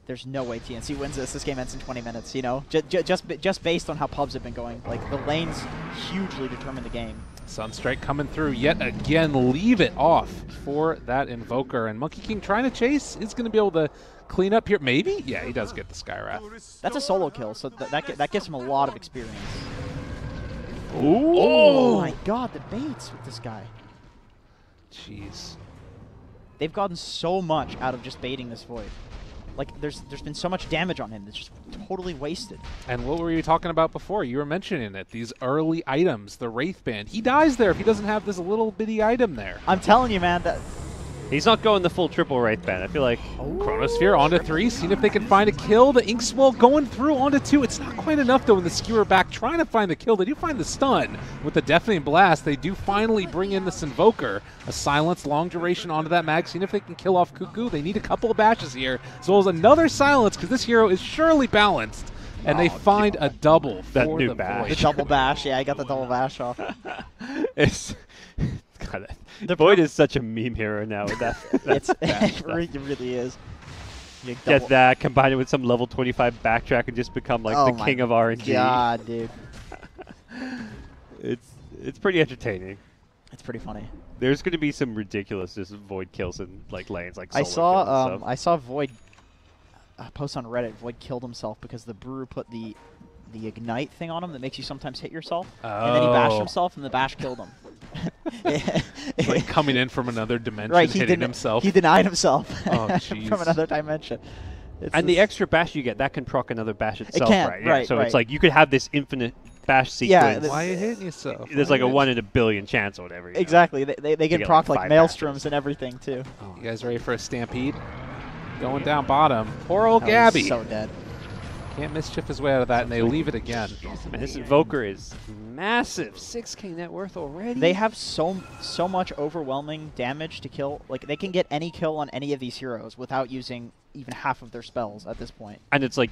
Speaker 1: there's no way TNC wins this. This game ends in 20 minutes, you know? Just based on how pubs have been going. Like, the lanes hugely determine the game.
Speaker 2: Sunstrike coming through yet again. Leave it off for that Invoker. And Monkey King trying to chase is going to be able to clean up here. Maybe? Yeah, he does get the Skywrath.
Speaker 1: That's a solo kill, so that gives him a lot of experience.
Speaker 3: Ooh.
Speaker 1: Oh my god, the baits with this guy.
Speaker 2: Jeez.
Speaker 1: They've gotten so much out of just baiting this Void. Like, there's been so much damage on him that's just totally wasted.
Speaker 2: And what were you talking about before? You were mentioning it. These early items, the Wraith Band. He dies there if he doesn't have this little bitty item there.
Speaker 1: I'm telling you, man, that...
Speaker 3: He's not going the full triple Wraith Band. I feel like...
Speaker 2: Chronosphere onto 3, seeing if they can find a kill. The Ink Swell going through onto 2. It's not quite enough, though, in the Skewer back trying to find the kill. They do find the stun. With the Deafening Blast, they do finally bring in this Invoker. A silence, long duration onto that mag, seeing if they can kill off Cuckoo. They need a couple of bashes here, as well as another silence, because this hero is surely balanced. And they find a double
Speaker 3: That
Speaker 2: for
Speaker 3: new
Speaker 2: the
Speaker 3: bash.
Speaker 1: The
Speaker 2: Void.
Speaker 1: double bash, yeah, I got the double bash off.
Speaker 3: It's... God,
Speaker 1: The
Speaker 3: Void is such a meme hero now with that.
Speaker 1: It really is. You
Speaker 3: Get that, combine it with some level 25 backtrack and just become like the king of RNG.
Speaker 1: God, dude.
Speaker 3: It's pretty entertaining.
Speaker 1: It's pretty funny.
Speaker 3: There's going to be some ridiculous just Void kills in like lanes, like
Speaker 1: I
Speaker 3: solo kills and stuff.
Speaker 1: I saw Void post on Reddit. Void killed himself because the brewer put the ignite thing on him that makes you sometimes hit yourself, and then he bashed himself, and the bash killed him.
Speaker 2: It's like coming in from another dimension,
Speaker 1: right,
Speaker 2: hitting himself.
Speaker 1: He denied himself
Speaker 2: Oh, jeez.
Speaker 1: from another dimension.
Speaker 3: And the extra bash you get, that can proc another bash itself,
Speaker 1: can,
Speaker 3: right? Yeah,
Speaker 1: right,
Speaker 3: so
Speaker 1: right.
Speaker 3: it's like you could have this infinite bash
Speaker 1: Yeah,
Speaker 3: sequence.
Speaker 2: Why are you hitting yourself?
Speaker 3: There's like a 1 in a billion chance or whatever. You know?
Speaker 1: Exactly. They can
Speaker 3: get,
Speaker 1: proc
Speaker 3: like,
Speaker 1: like
Speaker 3: 5
Speaker 1: maelstroms
Speaker 3: bashes.
Speaker 1: and everything too.
Speaker 2: Oh, you guys ready for a stampede? Going down bottom. Poor old
Speaker 1: That was
Speaker 2: Gabby.
Speaker 1: so dead.
Speaker 2: Can't mischief his way out of that, and they leave it again.
Speaker 3: Man, this Invoker is massive. 6k net worth already.
Speaker 1: They have so much overwhelming damage to kill. Like, they can get any kill on any of these heroes without using even half of their spells at this point.
Speaker 3: And it's like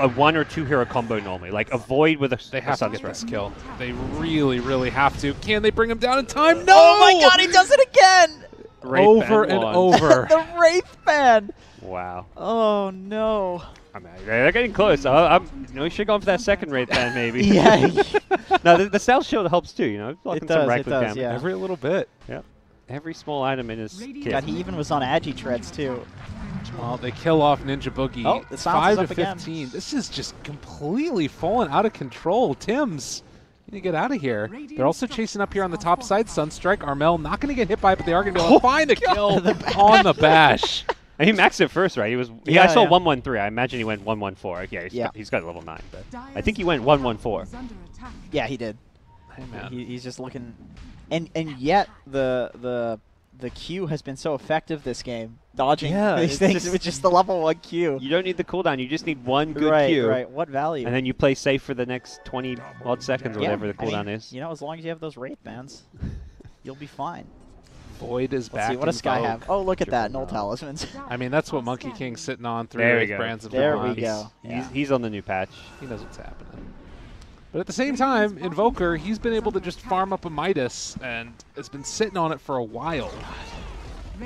Speaker 3: a 1 or 2 hero combo normally. Like a Void with a
Speaker 2: They have to get
Speaker 3: Sunstrike.
Speaker 2: this kill. They really, really have to. Can they bring him down in time? No!
Speaker 1: Oh my god, he does it again!
Speaker 3: Wraith
Speaker 2: Over
Speaker 3: Band
Speaker 2: and
Speaker 3: won.
Speaker 2: over.
Speaker 1: The Wraith Band!
Speaker 3: Wow.
Speaker 1: Oh no.
Speaker 3: I mean, they're getting close. We should have gone for that second Wraith Band maybe.
Speaker 1: Yeah.
Speaker 3: No, the Stealth Shield helps too, you know. Blocking some
Speaker 1: does,
Speaker 3: right
Speaker 1: it
Speaker 3: click
Speaker 1: does,
Speaker 3: damage.
Speaker 1: yeah.
Speaker 2: Every little bit.
Speaker 3: Yep. Every small item in his kit.
Speaker 1: God, he even was on Agi treads too.
Speaker 2: Well, they kill off Ninja Boogie.
Speaker 1: Oh, the silence
Speaker 2: 5
Speaker 1: is
Speaker 2: to
Speaker 1: up again.
Speaker 2: 15. This is just completely fallen out of control. Tim's, you need to get out of here. They're also chasing up here on the top side. Sunstrike, Armel not going to get hit by it, but they are going to be able to find the kill on the bash.
Speaker 3: And he maxed it first, right?
Speaker 1: Yeah,
Speaker 3: I saw
Speaker 1: yeah.
Speaker 3: 113. I imagine he went 114. Yeah, he's got level 9, but I think he went 114.
Speaker 1: Yeah, he did.
Speaker 2: Hey, man.
Speaker 1: He's just looking, and yet the Q has been so effective this game, dodging these
Speaker 3: it's
Speaker 1: things
Speaker 3: just-
Speaker 1: with just the level 1 Q.
Speaker 3: You don't need the cooldown. You just need one good
Speaker 1: right,
Speaker 3: Q.
Speaker 1: right. What value?
Speaker 3: And then you play safe for the next 20 odd seconds or whatever the
Speaker 1: I mean,
Speaker 3: cooldown is.
Speaker 1: You know, as long as you have those Wraith Bands, you'll be fine.
Speaker 2: Void is
Speaker 1: Let's
Speaker 2: back.
Speaker 1: see, what does Sky
Speaker 2: in
Speaker 1: have?
Speaker 2: vogue.
Speaker 1: Oh, look at that. Null Talismans.
Speaker 2: I mean, that's what Monkey King's sitting on. 3
Speaker 3: There we
Speaker 2: Wraith
Speaker 3: go.
Speaker 2: brands of
Speaker 1: There we
Speaker 2: Bronze.
Speaker 1: go. Yeah.
Speaker 3: He's on the new patch.
Speaker 2: He knows what's happening. But at the same time, Invoker, he's been able to just farm up a Midas and has been sitting on it for a while.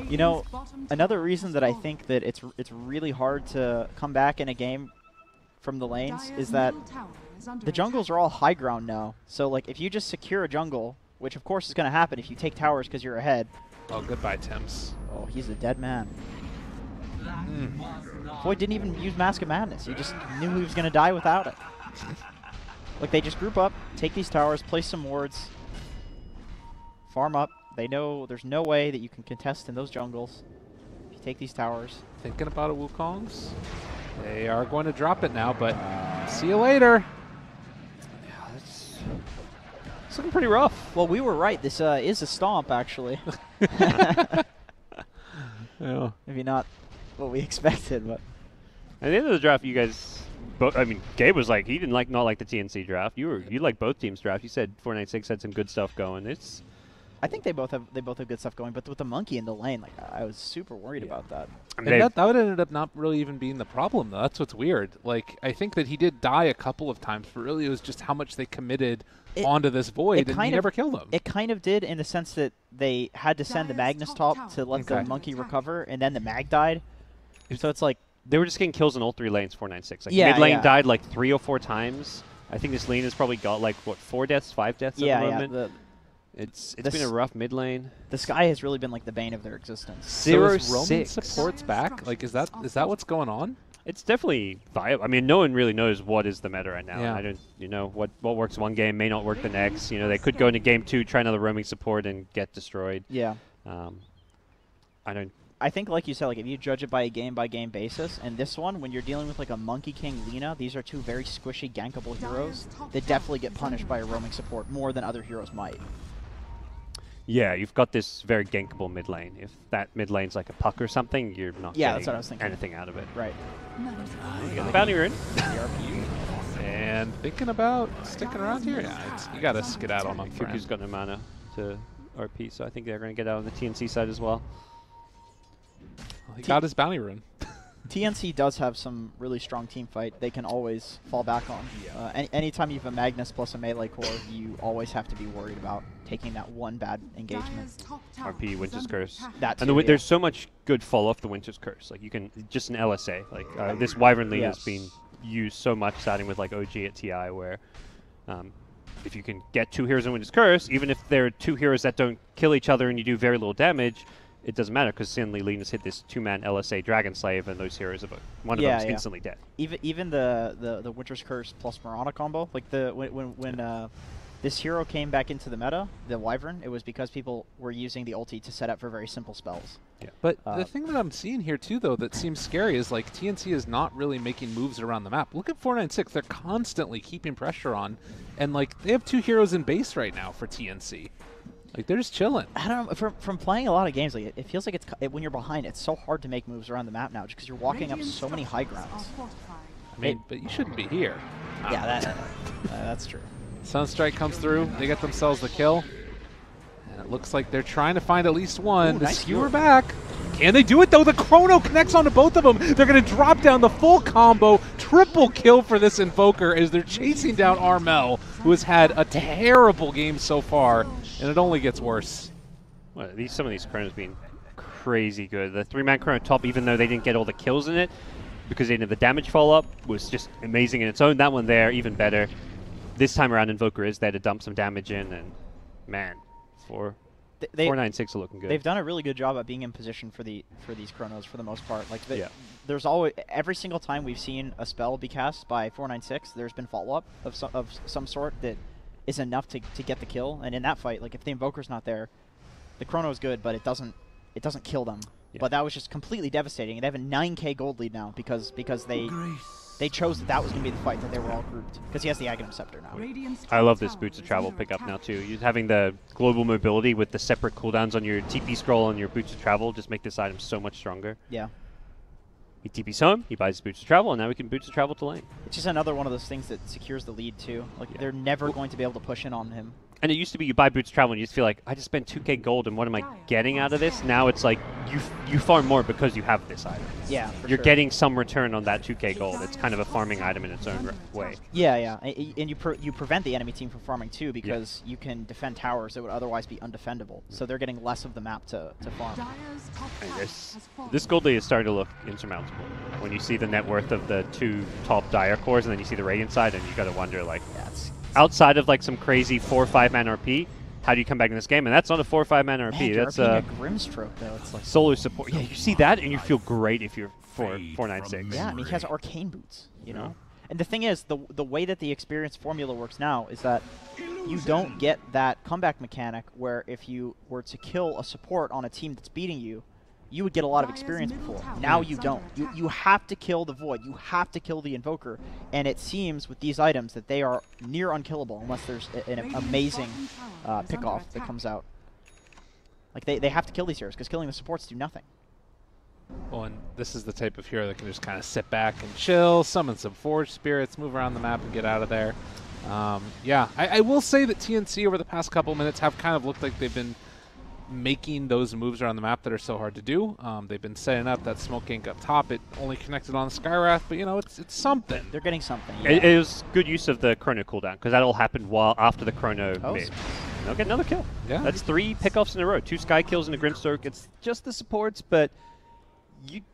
Speaker 1: You know, another reason that I think that it's really hard to come back in a game from the lanes is that the jungles are all high ground now. So, like, if you just secure a jungle, which of course is going to happen if you take towers because you're ahead.
Speaker 2: Oh, goodbye, Tim's.
Speaker 1: Oh, he's a dead man. Void didn't even use Mask of Madness. He just knew he was going to die without it. Like, they just group up, take these towers, place some wards, farm up. They know there's no way that you can contest in those jungles if you take these towers.
Speaker 2: Thinking about it, Wukong's. They are going to drop it now, but see you later.
Speaker 3: It's looking pretty rough.
Speaker 1: Well, we were right. This is a stomp, actually.
Speaker 2: Yeah.
Speaker 1: Maybe not what we expected, but
Speaker 3: At the end of the draft, you guys, I mean, Gabe was like, he didn't not like the TNC draft. You like both teams' draft. You said 496 had some good stuff going.
Speaker 1: I think they both have good stuff going. But with the monkey in the lane, like, I was super worried about that.
Speaker 2: And that would ended up not really even being the problem, though. That's what's weird. Like, I think that he did die a couple of times, but really it was just how much they committed onto this Void, and he never killed him.
Speaker 1: It kind of did in the sense that they had to send the Magnus top to let the monkey recover, and then the mag died. So it's like...
Speaker 3: They were just getting kills in all 3 lanes, 496. Like,
Speaker 1: Yeah,
Speaker 3: mid lane
Speaker 1: yeah.
Speaker 3: died like 3 or 4 times. I think this lane has probably got like, what, 4 deaths, 5 deaths at the moment? It's been a rough mid lane.
Speaker 1: The Sky has really been like the bane of their existence.
Speaker 2: So is Roman
Speaker 3: 0-6.
Speaker 2: supports back? Like, is that what's going on?
Speaker 3: It's definitely viable. I mean, no one really knows what is the meta right now.
Speaker 2: Yeah.
Speaker 3: I don't, what works one game may not work the next. They could go into game 2, try another roaming support, and get destroyed.
Speaker 1: Yeah. I think, like you said, like if you judge it by a game-by-game basis, and this one, when you're dealing with like a Monkey King Lina, these are two very squishy, gankable heroes that definitely get punished by a roaming support more than other heroes might.
Speaker 3: Yeah, you've got this very gankable mid lane. If that mid lane's like a puck or something, you're not
Speaker 1: Yeah,
Speaker 3: getting
Speaker 1: that's what I was thinking.
Speaker 3: anything out of it.
Speaker 1: Right.
Speaker 3: You got the bounty rune.
Speaker 2: And thinking about sticking around here? Yeah, you got to skedaddle, my
Speaker 3: Fuku's
Speaker 2: friend.
Speaker 3: got no mana to RP, so I think they're going to get out on the TNC side as well.
Speaker 2: Well, he got his bounty rune.
Speaker 1: TNC does have some really strong team fight they can always fall back on. Anytime you have a Magnus plus a melee core, you always have to be worried about taking that one bad engagement.
Speaker 3: RP, Winter's Curse.
Speaker 1: That
Speaker 3: And
Speaker 1: too,
Speaker 3: there's so much good fall off the Winter's Curse. Like, you can, just an LSA. Like, this Wyvern Lean has been used so much, starting with, like, OG at TI, where if you can get 2 heroes in Winter's Curse, even if there are 2 heroes that don't kill each other and you do very little damage, it doesn't matter, because suddenly Lean has hit this 2-man LSA Dragon Slave, and those heroes, one of them is instantly dead.
Speaker 1: Even the Winter's Curse plus Mirana combo, like when this hero came back into the meta, the Wyvern, it was because people were using the ulti to set up for very simple spells.
Speaker 3: Yeah.
Speaker 2: But the thing that I'm seeing here, too, though, that seems scary is, like, TNC is not really making moves around the map. Look at 496. They're constantly keeping pressure on. And, like, they have 2 heroes in base right now for TNC. Like, they're just chilling.
Speaker 1: I don't know. From playing a lot of games, like it feels like when you're behind, it's so hard to make moves around the map now, just because you're walking up so many high grounds.
Speaker 2: I mean, but you shouldn't be here.
Speaker 1: Yeah, that's true.
Speaker 2: Sunstrike comes through. They get themselves the kill. And it looks like they're trying to find at least one.
Speaker 1: Ooh,
Speaker 2: The
Speaker 1: nice
Speaker 2: skewer
Speaker 1: skewer.
Speaker 2: back. Can they do it, though? The Chrono connects onto both of them. They're going to drop down the full combo. Triple kill for this Invoker as they're chasing down Armel, who has had a terrible game so far, and it only gets worse.
Speaker 3: Well, some of these Chronos being crazy good. The 3-man Chrono top, even though they didn't get all the kills in it, because they didn't have the damage follow-up, was just amazing in its own. That one there, even better. This time around, Invoker is there to dump some damage in, and man, 496 are looking good.
Speaker 1: They've done a really good job at being in position for these Chronos for the most part. Like there's always, every single time we've seen a spell be cast by 496, there's been follow-up of some sort that is enough to get the kill. And in that fight, like if the Invoker's not there, the Chrono is good, but it doesn't kill them. Yeah. But that was just completely devastating. They have a 9k gold lead now because they chose that was going to be the fight, that they were all grouped, because he has the Aghanim Scepter now.
Speaker 3: I love this Boots of Travel pickup now too. You having the global mobility with the separate cooldowns on your TP scroll and your Boots of Travel just make this item so much stronger.
Speaker 1: Yeah.
Speaker 3: He TPs home, he buys Boots of Travel, and now we can Boots of Travel to lane.
Speaker 1: It's just another one of those things that secures the lead too. Like they're never going to be able to push in on him.
Speaker 3: And it used to be you buy Boots of Travel and you just feel like, I just spent 2k gold and what am I getting out of this? Now it's like you farm more because you have this item.
Speaker 1: Yeah,
Speaker 3: You're getting some return on that 2k gold. It's kind of a farming item in its own way.
Speaker 1: Yeah. And you prevent the enemy team from farming too, because you can defend towers that would otherwise be undefendable. So they're getting less of the map to farm.
Speaker 3: And this gold lead is starting to look insurmountable. When you see the net worth of the 2 top Dire cores and then you see the Radiant side, and you got to wonder, like, outside of like some crazy 4 or 5-man RP, how do you come back in this game? And that's not a 4 or 5-man RP.
Speaker 1: Man,
Speaker 3: that's
Speaker 1: a Grimstroke though. It's like
Speaker 3: solo support. Yeah, you see that and you feel great if you're 496.
Speaker 1: Yeah, I mean he has Arcane Boots, you know. And the thing is, the way that the experience formula works now is that you don't get that comeback mechanic where if you were to kill a support on a team that's beating you, you would get a lot of experience before. Now you don't. You have to kill the Void. You have to kill the Invoker. And it seems with these items that they are near unkillable unless there's an amazing pick-off that comes out. Like they have to kill these heroes because killing the supports do nothing.
Speaker 2: Well, and this is the type of hero that can just kind of sit back and chill, summon some Forge Spirits, move around the map and get out of there. Yeah, I will say that TNC over the past couple minutes have kind of looked like they've been making those moves around the map that are so hard to do. They've been setting up that smoke gank up top. It only connected on Skywrath, but you know, it's something.
Speaker 1: They're getting something.
Speaker 3: Yeah. It was good use of the Chrono cooldown, because that all happened after the Chrono mid. And they'll get another kill.
Speaker 2: Yeah.
Speaker 3: That's 3 pickoffs in a row. 2 Sky kills and a Grimstroke. It's just the supports, but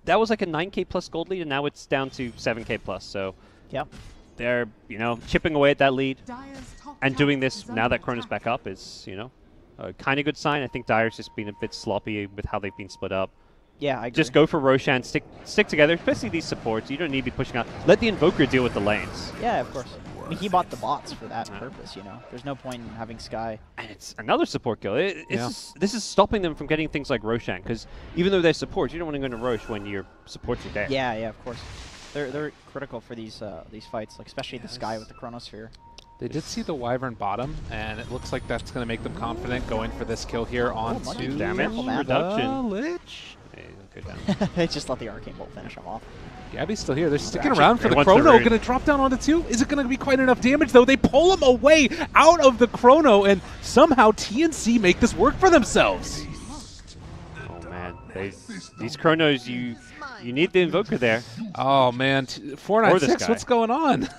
Speaker 3: that was like a 9k plus gold lead, and now it's down to 7k plus. So they're, chipping away at that lead. And doing this now that Chrono's back up is, a kind of good sign. I think Dire's just been a bit sloppy with how they've been split up.
Speaker 1: Yeah, I agree.
Speaker 3: Just go for Roshan, stick together, especially these supports. You don't need to be pushing out. Let the Invoker deal with the lanes.
Speaker 1: Yeah, of course. I mean, he bought the bots for that purpose, you know. There's no point in having Sky.
Speaker 3: And it's another support kill. This is stopping them from getting things like Roshan, because even though they're supports, you don't want to go into Rosh when your supports are dead.
Speaker 1: Yeah, of course. They're critical for these fights, like especially the Sky with the Chronosphere.
Speaker 2: They did see the Wyvern bottom, and it looks like that's going to make them confident going for this kill here on to
Speaker 3: damage reduction.
Speaker 2: Lich.
Speaker 1: They just let the Arcane Bolt finish him off.
Speaker 2: Gabby's still here. They're sticking around for the
Speaker 3: wants
Speaker 2: Chrono.
Speaker 3: the
Speaker 2: Going to drop down onto 2. Is it going to be quite enough damage, though? They pull him away out of the Chrono, and somehow TNC make this work for themselves.
Speaker 3: Oh, man. These Chronos, you need the Invoker there.
Speaker 2: Oh, man. 496, what's going on?
Speaker 3: They're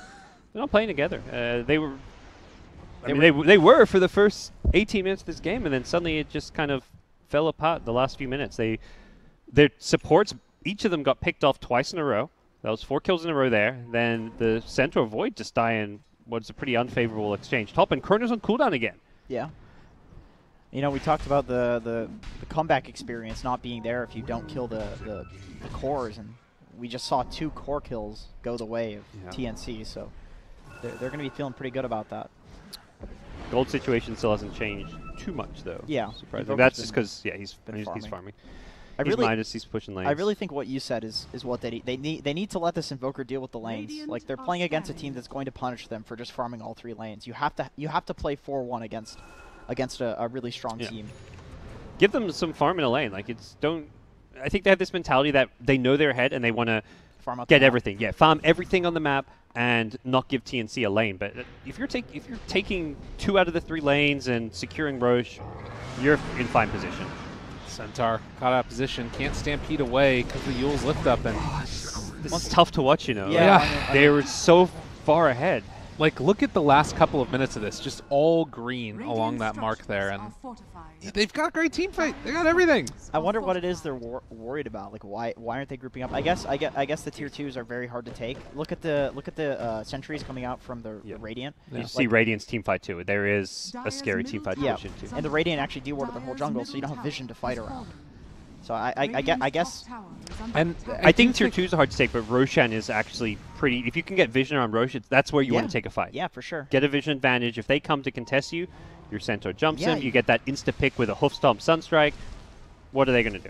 Speaker 3: not playing together. They were for the first 18 minutes of this game, and then suddenly it just kind of fell apart the last few minutes. Their supports, each of them got picked off twice in a row. That was 4 kills in a row there. Then the Centaur Void just die in what's a pretty unfavorable exchange. Top, and Chrono's on cooldown again.
Speaker 1: Yeah. You know, we talked about the comeback experience not being there if you don't kill the cores, and we just saw 2 core kills go the way of TNC, so they're going to be feeling pretty good about that.
Speaker 3: Gold situation still hasn't changed too much, though.
Speaker 1: Yeah.
Speaker 3: Surprisingly. That's just because, he's farming. He's pushing lanes.
Speaker 1: I really think what you said is what they need to let this Invoker deal with the lanes. Like, they're playing against a team that's going to punish them for just farming all 3 lanes. You have to play 4-1 against a really strong team.
Speaker 3: Give them some farm in a lane. Like, I think they have this mentality that they know they're ahead and they want to get everything. Yeah, farm everything on the map and not give TNC a lane. But if you're taking 2 out of the 3 lanes and securing Roche, you're in fine position.
Speaker 2: Centaur caught out of position, can't stampede away because the Yule's lift up, and
Speaker 3: this is tough to watch, you know.
Speaker 2: Yeah.
Speaker 3: They were so far ahead.
Speaker 2: Like, look at the last couple of minutes of this, just all green along that mark there, and they've got a great team fight. They got everything.
Speaker 1: I wonder what it is they're worried about. Like, why aren't they grouping up? I guess the tier 2s are very hard to take. Look at the sentries coming out from the Radiant.
Speaker 3: You see Radiant's team fight too. There is a scary team fight position too.
Speaker 1: And the Radiant actually dewarded the whole jungle, so you don't have vision to fight around. So I guess.
Speaker 2: And
Speaker 3: I think tier 2s are hard to take, but Roshan is actually pretty. If you can get vision around Rosh, that's where you want to take a fight.
Speaker 1: Yeah, for sure.
Speaker 3: Get a vision advantage. If they come to contest you, your Centaur jumps them. You get that insta pick with a Hoof Stomp Sunstrike. What are they going to do?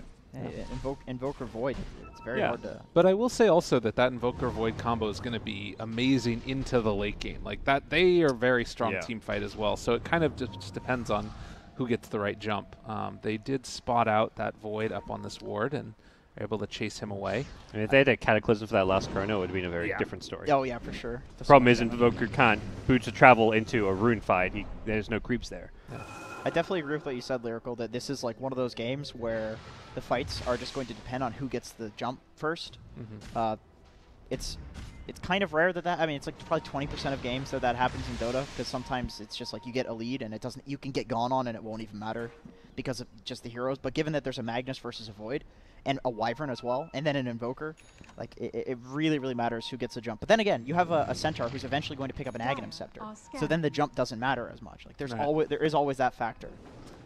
Speaker 1: Invoker Void. It's very hard to.
Speaker 2: But I will say also that Invoker Void combo is going to be amazing into the late game. Like that, they are very strong team fight as well. So it kind of just depends on who gets the right jump. They did spot out that Void up on this ward and are able to chase him away.
Speaker 3: I mean, if they had a Cataclysm for that last Chrono, it would have been a very different story.
Speaker 1: Oh, yeah, for sure.
Speaker 3: The problem is Invoker can't boots to travel into a Rune fight. There's no creeps there.
Speaker 2: Yeah.
Speaker 1: I definitely agree with what you said, Lyrical, that this is like one of those games where the fights are just going to depend on who gets the jump first. It's kind of rare I mean, it's like probably 20% of games that happens in Dota, because sometimes it's just like you get a lead and you can get gone on and it won't even matter because of just the heroes. But given that there's a Magnus versus a Void and a Wyvern as well, and then an Invoker, like it really, really matters who gets a jump. But then again, you have a Centaur who's eventually going to pick up an Aghanim Scepter, so then the jump doesn't matter as much. Like there is always that factor.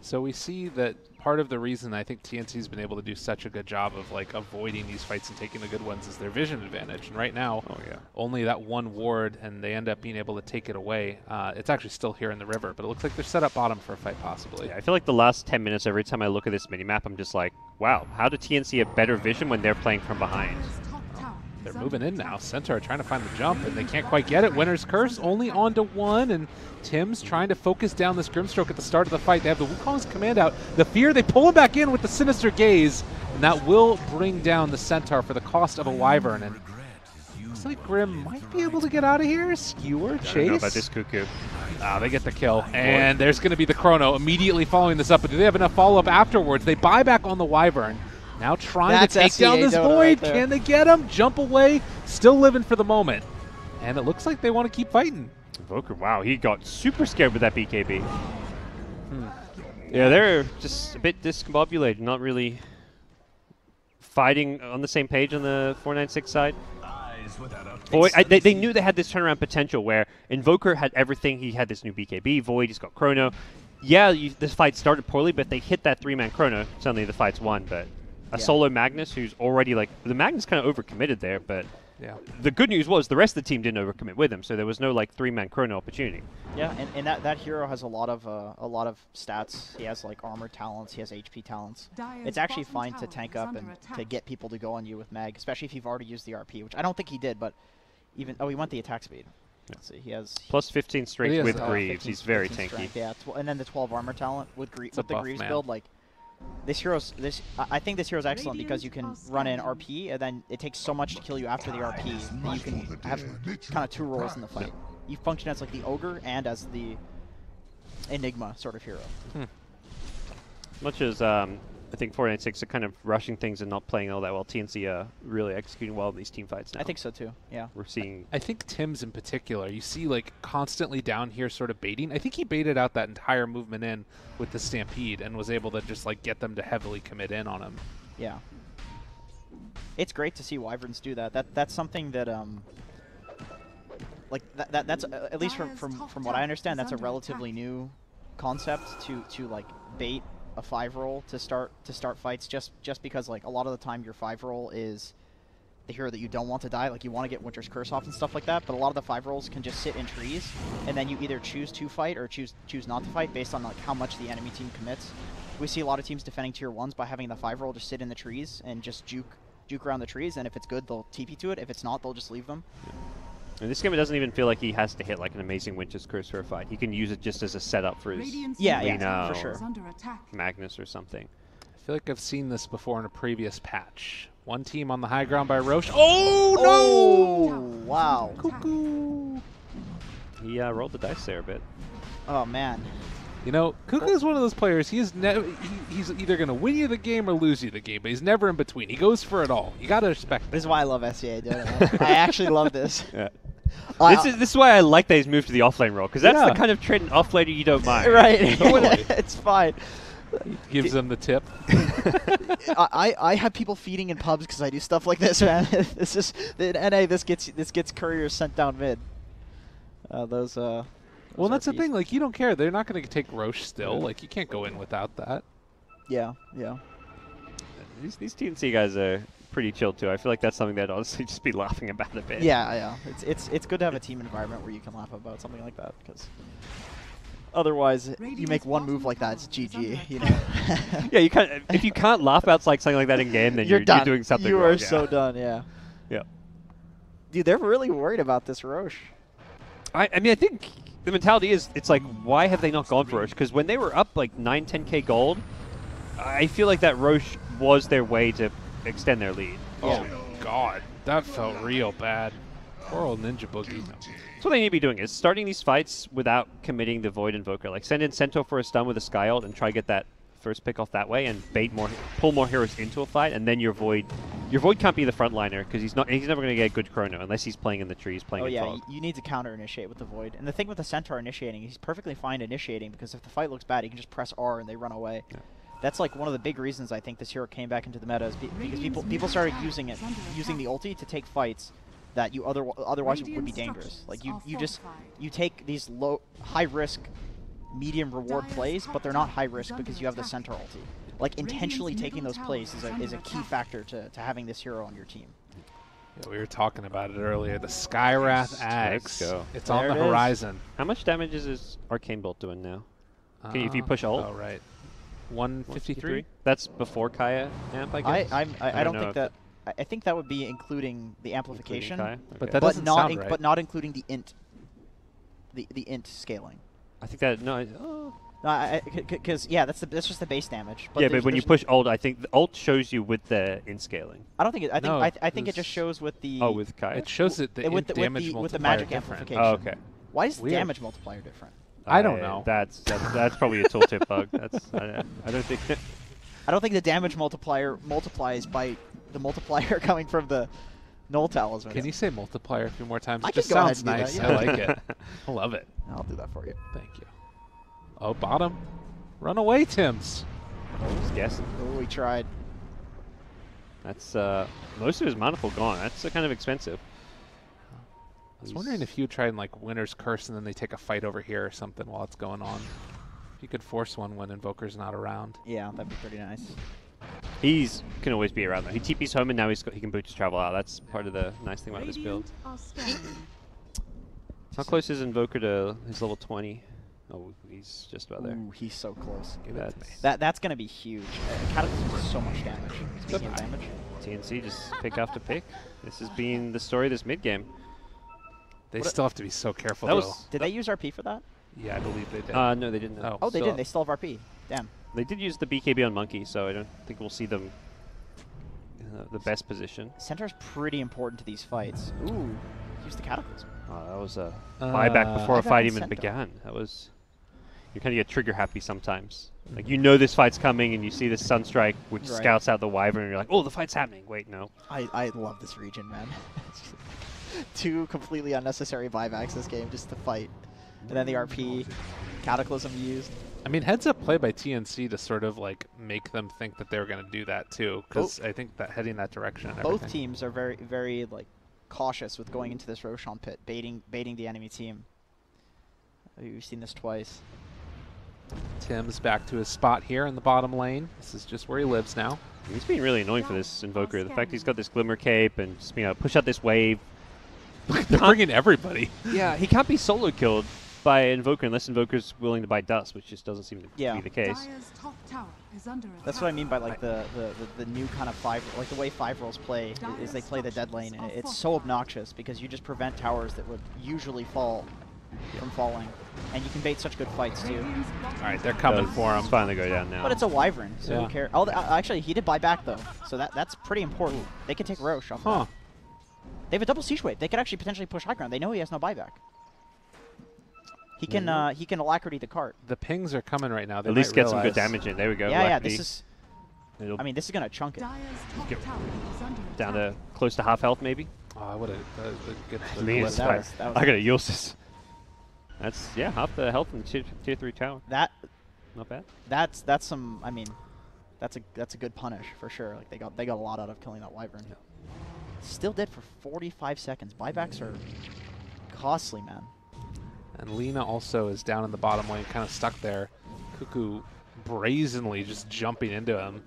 Speaker 2: So we see that part of the reason I think TNC's been able to do such a good job of like avoiding these fights and taking the good ones is their vision advantage. And right now, only that 1 ward, and they end up being able to take it away. It's actually still here in the river, but it looks like they're set up bottom for a fight possibly.
Speaker 3: Yeah, I feel like the last 10 minutes, every time I look at this minimap, I'm just like, wow, how did TNC have better vision when they're playing from behind?
Speaker 2: They're moving in now. Centaur trying to find the jump, and they can't quite get it. Winner's Curse only onto 1, and Tim's trying to focus down this Grimstroke at the start of the fight. They have the Wukong's command out. The Fear, they pull him back in with the Sinister Gaze, and that will bring down the Centaur for the cost of a Wyvern. And looks like Grim might be able to get out of here. Skewer, Chase.
Speaker 3: I don't know about this Cuckoo.
Speaker 2: They get the kill, and there's going to be the Chrono immediately following this up. But do they have enough follow-up afterwards? They buy back on the Wyvern. Now trying to take down this Void. Can they get him? Jump away. Still living for the moment. And it looks like they want to keep fighting.
Speaker 3: Invoker, wow, he got super scared with that BKB. Yeah, they're just a bit discombobulated, not really fighting on the same page on the 496 side. Void, they knew they had this turnaround potential where Invoker had everything. He had this new BKB. Void, he's got Chrono. yeah, this fight started poorly, but they hit that 3-man chrono. Suddenly the fight's won. But a solo Magnus who's already like the Magnus kind of overcommitted there, but the good news was the rest of the team didn't overcommit with him, so there was no like 3-man chrono opportunity.
Speaker 1: Yeah, and that hero has a lot of stats. He has like armor talents. He has HP talents. It's actually fine to tank up and to get people to go on you with mag, especially if you've already used the RP, which I don't think he did, but he went the attack speed. Let's see, he has
Speaker 3: plus 15 strength with Greaves.
Speaker 1: 15,
Speaker 3: He's very
Speaker 1: 15
Speaker 3: tanky.
Speaker 1: Strength, yeah, and then the 12 armor talent with the Greaves
Speaker 2: man.
Speaker 1: build. Like I think this hero's excellent because you can run in RP, and then it takes so much to kill you after the RP that you can have kind of 2 roles in the fight. You function as like the ogre and as the Enigma sort of hero.
Speaker 3: Much as I think 496 are kind of rushing things and not playing all that well, TNC are really executing well in these team fights now.
Speaker 1: I think so too, yeah.
Speaker 3: We're seeing...
Speaker 2: I think Tim's in particular, you see like constantly down here sort of baiting. I think he baited out that entire movement in with the Stampede and was able to just like get them to heavily commit in on him.
Speaker 1: Yeah. It's great to see Wyverns do that. That's something that like that's at least from what I understand, that's a relatively new concept to like bait a 5-roll to start fights, just because like a lot of the time your 5-roll is the hero that you don't want to die, like you want to get Winter's Curse off and stuff like that, but a lot of the 5-rolls can just sit in trees, and then you either choose to fight or choose not to fight based on like how much the enemy team commits. We see a lot of teams defending tier 1s by having the 5-roll just sit in the trees and just juke around the trees, and if it's good they'll TP to it, if it's not they'll just leave them.
Speaker 3: In this game, it doesn't even feel like he has to hit like an amazing Winter's Curse for a fight. He can use it just as a setup for his
Speaker 1: yeah, for sure.
Speaker 3: Magnus or something.
Speaker 2: I feel like I've seen this before in a previous patch. One team on the high ground by Roche. Oh, no!
Speaker 1: Oh, wow.
Speaker 2: Cuckoo!
Speaker 3: He rolled the dice there a bit.
Speaker 1: Oh, man.
Speaker 2: You know, Cuckoo is one of those players, he's either going to win you the game or lose you the game, but he's never in between. He goes for it all. You got to respect
Speaker 1: This is why I love SCA, dude. I actually love this.
Speaker 3: Yeah. This is why I like that he's moved to the offlane role, because that's the kind of trade an offlaner you don't mind.
Speaker 1: Right.
Speaker 2: Totally.
Speaker 1: It's fine.
Speaker 2: Gives them the tip.
Speaker 1: I have people feeding in pubs because I do stuff like this, man. This is the NA. This gets couriers sent down mid.
Speaker 2: Well, that's the thing. Like, you don't care. They're not going to take Roche still. Like, you can't go in without that.
Speaker 1: Yeah.
Speaker 3: These TNC guys are pretty chill too. I feel like that's something that honestly just be laughing about a bit.
Speaker 1: Yeah. It's good to have a team environment where you can laugh about something like that, because otherwise you make one move like that, it's GG. You know.
Speaker 3: Yeah, you can't. If you can't laugh about something like that in game, then you're doing something
Speaker 1: you
Speaker 3: wrong.
Speaker 1: are so done. Yeah.
Speaker 3: Yeah.
Speaker 1: Dude, they're really worried about this Roche.
Speaker 3: I mean, I think the mentality is, it's like, why have they not gone for Roche? Because when they were up like 9, 10k gold, I feel like that Roche was their way to extend their lead.
Speaker 2: Oh, God. That felt real bad. Poor old Ninja Boogie.
Speaker 3: That's what they need to be doing, is starting these fights without committing the Void Invoker. Like, send in Cento for a stun with a Sky Ult and try to get that first pick off that way and pull more heroes into a fight, and then your Void can't be the frontliner, because he's never going to get good chrono unless he's playing in the trees, playing in fog.
Speaker 1: You need to counter initiate with the Void. And the thing with the Centaur initiating, he's perfectly fine initiating, because if the fight looks bad, he can just press R and they run away. Yeah. That's like one of the big reasons I think this hero came back into the meta, is because people started using the ulti to take fights that you otherwise would be dangerous. Like you take these high risk, medium reward plays, but they're not high risk because you have the Centaur ulti. Like, intentionally taking those plays is a key factor to having this hero on your team.
Speaker 2: Yeah, we were talking about it earlier. The Skywrath Axe.
Speaker 3: Let's go.
Speaker 2: It's on the horizon.
Speaker 3: How much damage is his Arcane Bolt doing now? If you push ult?
Speaker 2: Oh, right. 153?
Speaker 3: That's before Kaya amp, I guess?
Speaker 1: I don't think that... I think that would be including the amplification,
Speaker 3: okay.
Speaker 2: But that doesn't sound right.
Speaker 1: But not including the int. The int scaling.
Speaker 3: I think that... No,
Speaker 1: because that's just the base damage. But
Speaker 3: yeah, but when you push ult, I think the ult shows you with the int scaling.
Speaker 1: I don't think it. I think it just shows with the.
Speaker 3: Oh, with Kaya.
Speaker 2: It shows it the
Speaker 1: with
Speaker 2: damage
Speaker 1: with the magic
Speaker 2: different.
Speaker 1: amplification.
Speaker 3: Oh, okay.
Speaker 1: Why is the damage multiplier different?
Speaker 2: I don't know.
Speaker 3: That's probably a tooltip bug. I don't think.
Speaker 1: I don't think the damage multiplier multiplies by the multiplier coming from the null talisman.
Speaker 2: Can you say multiplier a few more times?
Speaker 1: It
Speaker 2: just sounds nice. I like it. I love it.
Speaker 1: I'll do that for you.
Speaker 2: Thank you. Oh, bottom. Run away, Tims.
Speaker 3: Just guessing.
Speaker 1: Oh, we tried.
Speaker 3: That's most of his mana pool gone. That's kind of expensive.
Speaker 2: I was wondering if you would try and like Winter's Curse and then they take a fight over here or something while it's going on. You could force one when Invoker's not around.
Speaker 1: Yeah, that'd be pretty nice.
Speaker 3: He's can always be around though. He TP's home and now he can boot his travel out. That's part of the nice thing about this build. How close is Invoker to his level 20? Oh, he's just about there.
Speaker 1: Ooh, he's so close.
Speaker 2: Give it to me.
Speaker 1: That's gonna be huge. Cataclysm does so much damage. Speaking of damage.
Speaker 3: TNC just pick after pick. This has been the story of this mid game.
Speaker 2: They still have to be so careful.
Speaker 3: That
Speaker 2: though.
Speaker 3: was
Speaker 1: Did they use RP for that?
Speaker 2: Yeah, I believe they did.
Speaker 3: no, they didn't.
Speaker 2: Oh.
Speaker 1: Oh, they
Speaker 2: So-
Speaker 1: didn't. They still have RP. Damn.
Speaker 3: They did use the BKB on Monkey, so I don't think we'll see them in the best position.
Speaker 1: Centaur's pretty important to these fights. Ooh, use the Cataclysm.
Speaker 3: Oh, that was a buyback before a
Speaker 1: Buyback
Speaker 3: fight
Speaker 1: on
Speaker 3: even
Speaker 1: Centaur.
Speaker 3: began. That was... You kind of get trigger happy sometimes. Like, you know this fight's coming and you see the Sunstrike, which
Speaker 1: Right.
Speaker 3: scouts out the Wyvern, and you're like, oh, the fight's happening. Wait, no.
Speaker 1: I love this region, man. Two completely unnecessary buybacks this game just to fight. And then the RP, Cataclysm used.
Speaker 2: I mean, heads up play by TNC to sort of like make them think that they were going to do that too, because I think that heading that direction. And
Speaker 1: Both
Speaker 2: everything.
Speaker 1: teams are very, very like cautious with going into this Roshan pit, baiting the enemy team. We've seen this twice.
Speaker 2: Tim's back to his spot here in the bottom lane. This is just where he lives now.
Speaker 3: He's been really annoying for this Invoker. The fact he's got this Glimmer Cape and just, push out this wave.
Speaker 2: They're bringing everybody.
Speaker 3: Yeah, he can't be solo killed by Invoker unless Invoker's willing to buy dust, which just doesn't seem to be the case.
Speaker 4: Dire's top tower is under
Speaker 1: That's what I mean by like the new kind of like the way 5-rolls play is they play the dead lane, and it's so obnoxious because you just prevent towers that would usually fall from falling, and you can bait such good fights too.
Speaker 2: All right, they're coming for him.
Speaker 3: It's finally go down now.
Speaker 1: But it's a Wyvern, so
Speaker 2: Yeah.
Speaker 1: who cares? Oh, actually, he did buy back though, so that's pretty important. They can take Roche off
Speaker 2: Huh.
Speaker 1: that. They have a double siege wave. They could actually potentially push high ground. They know he has no buyback. He can alacrity the cart.
Speaker 2: The pings are coming right now. They
Speaker 3: At least
Speaker 2: might
Speaker 3: get some good
Speaker 2: realize-
Speaker 3: damage in. There we go.
Speaker 1: Yeah,
Speaker 3: Alacrity.
Speaker 1: this is.
Speaker 3: It'll
Speaker 1: I mean, this is gonna chunk it.
Speaker 4: Dire's top
Speaker 3: Get
Speaker 4: tower is under
Speaker 3: down to
Speaker 4: attack.
Speaker 3: close to half health, maybe.
Speaker 2: Oh, I would have get the
Speaker 3: Me
Speaker 2: blitz
Speaker 3: is
Speaker 1: that
Speaker 2: there.
Speaker 1: was- that was-
Speaker 3: I gotta use this. That's half the health in tier 3 tower.
Speaker 1: That
Speaker 3: Not bad.
Speaker 1: that's some. I mean, that's a good punish for sure. Like they got a lot out of killing that Wyvern. Still dead for 45 seconds. Buybacks are costly, man.
Speaker 2: And Lina also is down in the bottom lane, kind of stuck there. Cuckoo brazenly just jumping into him.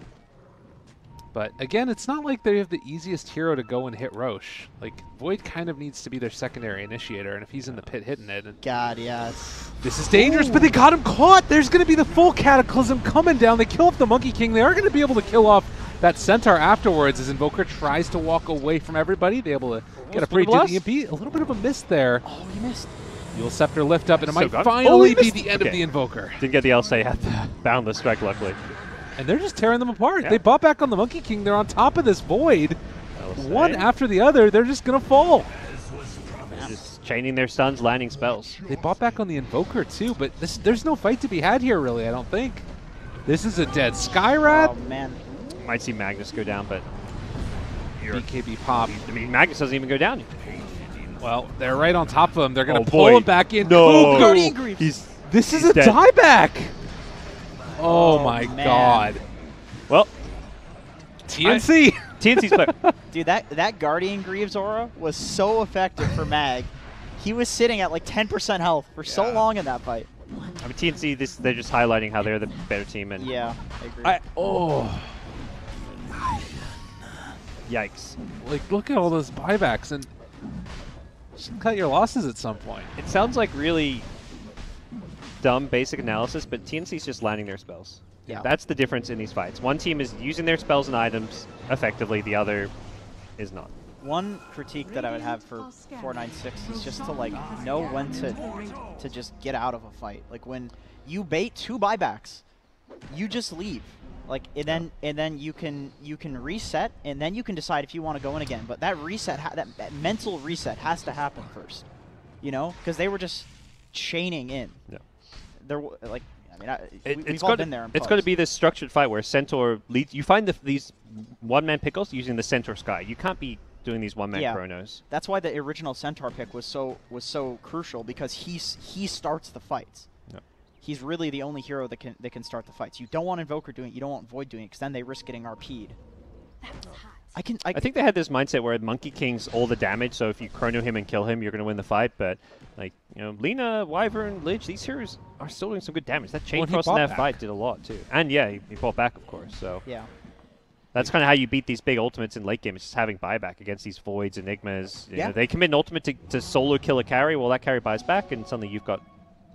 Speaker 2: But again, it's not like they have the easiest hero to go and hit Roche. Like, Void kind of needs to be their secondary initiator, and if he's in the pit hitting it, and
Speaker 1: God, yeah. It's,
Speaker 2: this is dangerous, but they got him caught! There's going to be the full Cataclysm coming down. They kill off the Monkey King. They are going to be able to kill off that Centaur afterwards as Invoker tries to walk away from everybody. They're able to get a pretty good EMP. A little bit of a miss there.
Speaker 1: oh, you missed.
Speaker 2: You'll Scepter lift up, and it
Speaker 3: Still
Speaker 2: might
Speaker 3: got it.
Speaker 2: finally
Speaker 3: he
Speaker 2: be
Speaker 3: missed.
Speaker 2: the end of the Invoker.
Speaker 3: Didn't get the LSA at the Boundless strike, luckily.
Speaker 2: And they're just tearing them apart.
Speaker 3: Yeah.
Speaker 2: They bought back on the Monkey King. They're on top of this Void.
Speaker 3: LSA.
Speaker 2: One after the other, they're just going to fall.
Speaker 3: Just chaining their stuns, landing spells.
Speaker 2: They bought back on the Invoker, too, but there's no fight to be had here, really, I don't think. This is a dead Skyrad.
Speaker 1: Oh man.
Speaker 3: Might see Magnus go down, but
Speaker 2: BKB pop.
Speaker 3: I mean, Magnus doesn't even go down.
Speaker 2: Well, they're right on top of him. They're going
Speaker 3: Oh,
Speaker 2: to pull
Speaker 3: boy.
Speaker 2: him back in.
Speaker 3: No.
Speaker 2: Cuckoo!
Speaker 1: Guardian Greaves.
Speaker 2: This is
Speaker 3: he's
Speaker 2: a
Speaker 3: dead.
Speaker 2: dieback. Oh, my
Speaker 1: man.
Speaker 2: God.
Speaker 3: Well,
Speaker 2: TNC.
Speaker 3: TNC's player.
Speaker 1: Dude, that Guardian Greaves aura was so effective for Mag. He was sitting at like 10% health for so long in that fight.
Speaker 3: I mean, TNC, they're just highlighting how they're the better team, and
Speaker 1: Yeah, I agree.
Speaker 2: Oh.
Speaker 3: yikes.
Speaker 2: Like, look at all those buybacks, and just cut your losses at some point.
Speaker 3: It sounds like really dumb basic analysis, but TNC's just landing their spells.
Speaker 1: Yeah.
Speaker 3: That's the difference in these fights. One team is using their spells and items effectively, the other is not.
Speaker 1: One critique that I would have for 496 is just to like know when to just get out of a fight. Like when you bait 2 buybacks, you just leave. Like and then you can reset, and then you can decide if you want to go in again. But that reset, that mental reset has to happen first. You know, because they were just chaining in.
Speaker 3: Yeah.
Speaker 1: There, like, I mean, we've
Speaker 3: It's
Speaker 1: all
Speaker 3: got
Speaker 1: been there. In
Speaker 3: it's going to
Speaker 1: pubs.
Speaker 3: be this structured fight where Centaur leads. You find these one-man pickles using the Centaur Sky. You can't be doing these one-man
Speaker 1: Yeah.
Speaker 3: chronos.
Speaker 1: That's why the original Centaur pick was so crucial, because he starts the fights.
Speaker 3: Yep.
Speaker 1: He's really the only hero that can start the fights. You don't want Invoker doing it. You don't want Void doing it, because then they risk getting RP'd.
Speaker 3: I think they had this mindset where Monkey King's all the damage, so if you chrono him and kill him, you're going to win the fight. But, like, you know, Lina, Wyvern, Lich, these heroes are still doing some good damage. That Chain Frost in that fight did a lot, too. And, yeah, he fought back, of course. So
Speaker 1: Yeah.
Speaker 3: that's kind of how you beat these big ultimates in late game. It's just having buyback against these Voids, Enigmas. You
Speaker 1: Yeah.
Speaker 3: know, they commit an ultimate to solo kill a carry. Well, that carry buys back, and suddenly you've got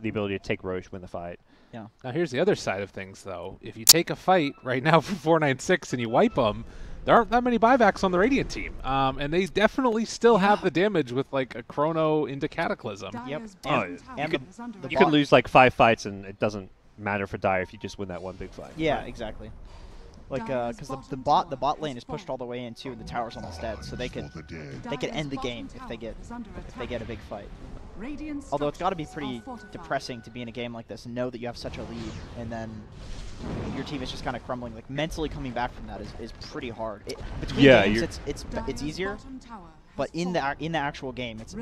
Speaker 3: the ability to take Roche, win the fight.
Speaker 1: Yeah.
Speaker 2: Now here's the other side of things, though. If you take a fight right now for 496 and you wipe them, there aren't that many buybacks on the Radiant team, and they definitely still have the damage with like a Chrono into Cataclysm.
Speaker 1: Yep.
Speaker 4: And
Speaker 3: You could lose like 5 fights, and it doesn't matter for Dire if you just win that one big fight.
Speaker 1: Yeah, exactly. Like, because the bot lane is pushed all the way in too, and the tower's almost dead, so they could end the game if they get a big fight. Although it's got to be pretty depressing to be in a game like this and know that you have such a lead, and then your team is just kind of crumbling. Like, mentally coming back from that is pretty hard. Between games, it's easier, but in the actual game, it's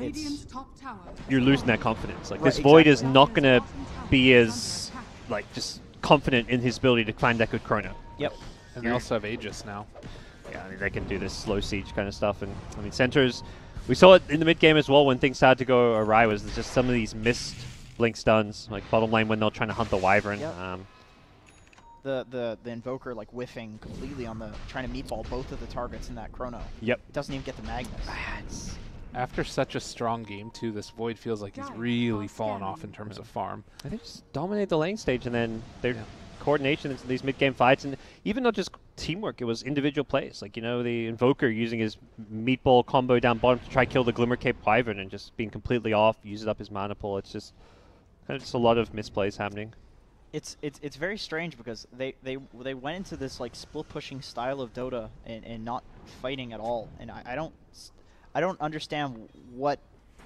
Speaker 3: you're losing that confidence. Like,
Speaker 1: Right,
Speaker 3: this Void
Speaker 1: exactly.
Speaker 3: is not going to be as like just confident in his ability to find that good Chrono.
Speaker 1: Yep.
Speaker 2: And they also have Aegis now.
Speaker 3: Yeah, I mean, they can do this slow siege kind of stuff. And, I mean, Centers, we saw it in the mid-game as well when things started to go awry, was just some of these missed blink stuns, like bottom lane when they're trying to hunt the Wyvern.
Speaker 1: Yep. The Invoker, like, whiffing completely on trying to meatball both of the targets in that Chrono.
Speaker 3: Yep.
Speaker 1: It doesn't even get the Magnus.
Speaker 2: After such a strong game, too, this Void feels like he's really fallen off in terms of farm.
Speaker 3: I think just dominate the lane stage, and then their coordination in these mid-game fights, and even not just teamwork, it was individual plays. Like, you know, the Invoker using his meatball combo down bottom to try kill the Glimmer Cape Wyvern and just being completely off, uses up his mana pool. It's just kind of just a lot of misplays happening.
Speaker 1: It's very strange because they went into this like split pushing style of Dota and not fighting at all, and I don't understand what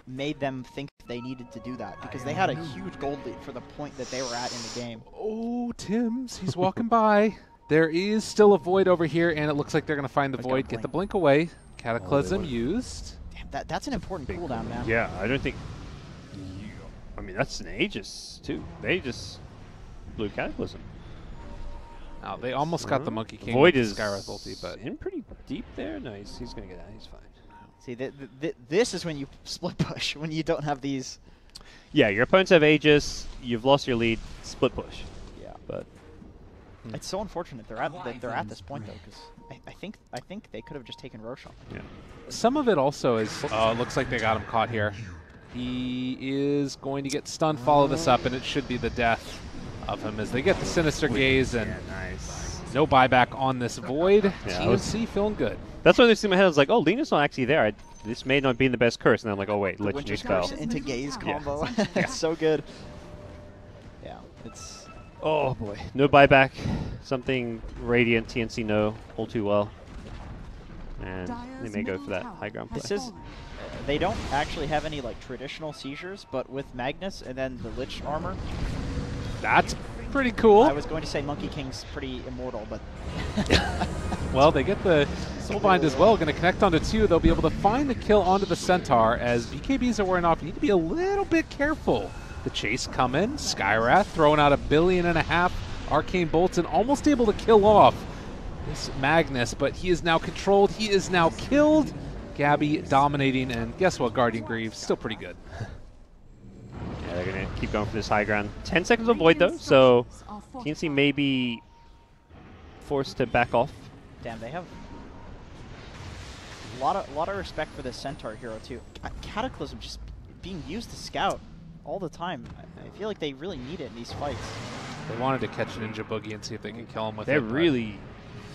Speaker 1: made them think they needed to do that, because they had a huge gold lead for the point that they were at in the game.
Speaker 2: Oh, Tim's, he's walking by. There is still a Void over here, and it looks like they're going to find the Void, get the blink away. Cataclysm used.
Speaker 1: Damn, that's an important cooldown, man.
Speaker 3: Yeah, I don't think... I mean, that's an Aegis, too. They just blew Cataclysm.
Speaker 2: Oh, they almost got the Monkey King
Speaker 3: Void
Speaker 2: with
Speaker 3: is
Speaker 2: Skywrath ulti, but
Speaker 3: in pretty deep there. No, he's going to get out. He's fine.
Speaker 1: See, this is when you split push, when you don't have these...
Speaker 3: Yeah, your opponents have Aegis, you've lost your lead, split push.
Speaker 1: Yeah.
Speaker 3: But
Speaker 1: it's so unfortunate they're at this point, though, because I think they could have just taken Roche off.
Speaker 3: yeah.
Speaker 2: some of it also is, looks like they got him caught here. He is going to get stunned, follow this up, and it should be the death of him as they get the Sinister Gaze, and no buyback on this Void.
Speaker 3: Yeah,
Speaker 2: TNC feeling good.
Speaker 3: That's when I see in my head, I was like, oh, Lina's not actually there. This may not be the best curse. And I'm like, oh, wait,
Speaker 1: The
Speaker 3: Lich
Speaker 1: Winter
Speaker 3: new spell.
Speaker 1: Curse into Gaze
Speaker 3: Yeah.
Speaker 1: combo. It's so good. Yeah, it's...
Speaker 3: Oh, boy. No buyback. Something Radiant, TNC know all too well. And they may go for that high ground play.
Speaker 1: This is... They don't actually have any like traditional seizures, but with Magnus and then the Lich armor,
Speaker 2: That's pretty cool.
Speaker 1: I was going to say Monkey King's pretty immortal, but
Speaker 2: Well, they get the Soulbind as well. Going to connect onto 2. They'll be able to find the kill onto the Centaur as BKBs are wearing off. You need to be a little bit careful. The chase coming. Skywrath throwing out 1.5 billion arcane bolts and almost able to kill off this Magnus, but he is now controlled. He is now killed. Gabby dominating, and guess what, Guardian Greaves, still pretty good.
Speaker 3: Yeah, they're going to keep going for this high ground. 10 seconds of Void, though, so TNC may be forced to back off.
Speaker 1: damn, they have a lot of respect for this Centaur hero too. Cataclysm just being used to scout all the time. I feel like they really need it in these fights.
Speaker 2: They wanted to catch Ninja Boogie and see if they can kill him with
Speaker 3: They're
Speaker 2: it.
Speaker 3: really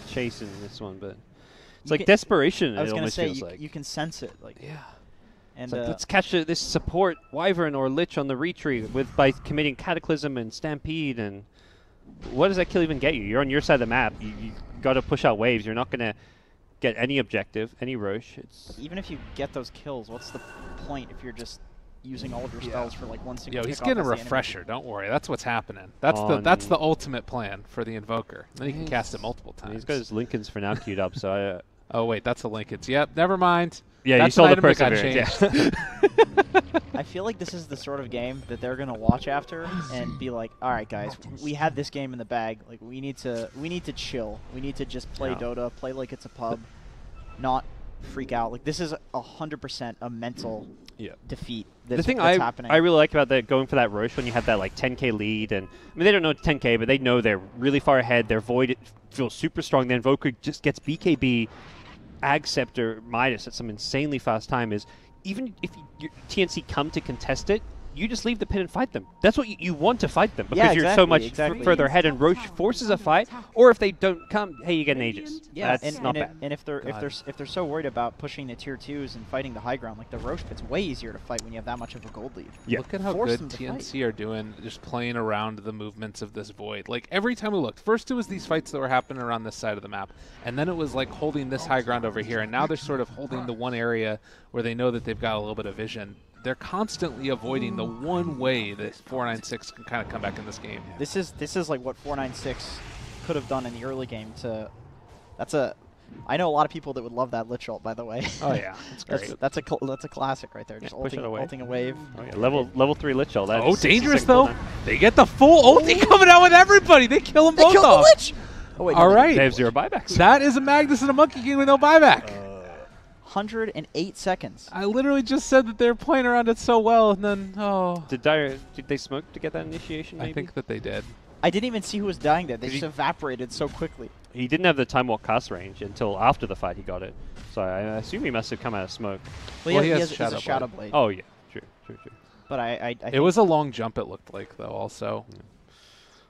Speaker 3: chasing this one, but it's
Speaker 1: You
Speaker 3: like
Speaker 1: can-
Speaker 3: desperation.
Speaker 1: I was
Speaker 3: it
Speaker 1: gonna
Speaker 3: almost
Speaker 1: say
Speaker 3: feels like.
Speaker 1: you can sense it, like
Speaker 3: Yeah.
Speaker 1: and
Speaker 3: It's like, let's catch this support Wyvern or Lich on the retreat by committing Cataclysm and Stampede, and what does that kill even get you? You're on your side of the map. You got to push out waves. You're not going to get any objective, any Roche. It's
Speaker 1: even if you get those kills, what's the point if you're just using all of your spells for like one single
Speaker 2: Yo, he's
Speaker 1: pickoff
Speaker 2: getting a
Speaker 1: as the enemy?
Speaker 2: refresher. Don't worry, that's what's happening. That's the ultimate plan for the Invoker. Then he can cast it multiple times.
Speaker 3: he's got his Lincolns for now queued up, so
Speaker 2: Oh wait, that's a Lincoln's. Yep, never mind.
Speaker 3: yeah,
Speaker 2: That's
Speaker 3: you saw
Speaker 2: an
Speaker 3: the
Speaker 2: item that got
Speaker 3: Perseverance. Yeah.
Speaker 1: I feel like this is the sort of game that they're gonna watch after and be like, all right, guys, we had this game in the bag. Like we need to chill. We need to just play
Speaker 3: Yeah.
Speaker 1: Dota, play like it's a pub. not freak out. Like, this is 100% a mental defeat.
Speaker 3: The thing
Speaker 1: that's
Speaker 3: I
Speaker 1: happening.
Speaker 3: really like about going for that Roche when you have that like 10k lead, and I mean they don't know 10k, but they know they're really far ahead. Their Void feels super strong. Then Invoker just gets BKB, Ag Scepter, Midas at some insanely fast time. Is even if your TNC come to contest it, you just leave the pit and fight them. That's what you want to fight them, because you're so much further ahead, and Roche forces a fight. Or if they don't come, hey, you get an Aegis.
Speaker 1: Yeah,
Speaker 3: that's not bad.
Speaker 1: And if they're so worried about pushing the tier 2s and fighting the high ground, like the Roche pit's way easier to fight when you have that much of a gold lead.
Speaker 3: Yeah.
Speaker 2: Look at how good TNC are doing, just playing around the movements of this Void. Like every time we looked, first it was these fights that were happening around this side of the map, and then it was like holding this high ground over here, and now they're sort of holding the one area where they know that they've got a little bit of vision. They're constantly avoiding the one way that 496 can kind of come back in this game.
Speaker 1: This is like what 496 could have done in the early game. I know a lot of people that would love that Lich ult, by the way.
Speaker 2: Oh yeah, it's great.
Speaker 1: that's a classic right there. Just ulting a wave.
Speaker 3: Oh, yeah. Level 3 Lich ult.
Speaker 2: Oh, dangerous though. They get the full ulti coming out with everybody. They kill them both
Speaker 1: They kill
Speaker 2: off.
Speaker 1: the Lich. Oh, wait,
Speaker 2: all
Speaker 1: no,
Speaker 2: right.
Speaker 3: They have 0 buybacks.
Speaker 2: That is a Magnus and a Monkey King with no buyback.
Speaker 1: 108 seconds.
Speaker 2: I literally just said that they're playing around it so well, and then
Speaker 3: Did they smoke to get that initiation? Maybe?
Speaker 2: I think that they did.
Speaker 1: I didn't even see who was dying there. They just evaporated so quickly.
Speaker 3: He didn't have the time walk cast range until after the fight he got it. So I assume he must have come out of smoke.
Speaker 1: Well,
Speaker 2: he has
Speaker 1: a Shadow Blade.
Speaker 3: Oh yeah, true.
Speaker 1: But I
Speaker 2: It was a long jump, it looked like, though, also.
Speaker 3: Yeah.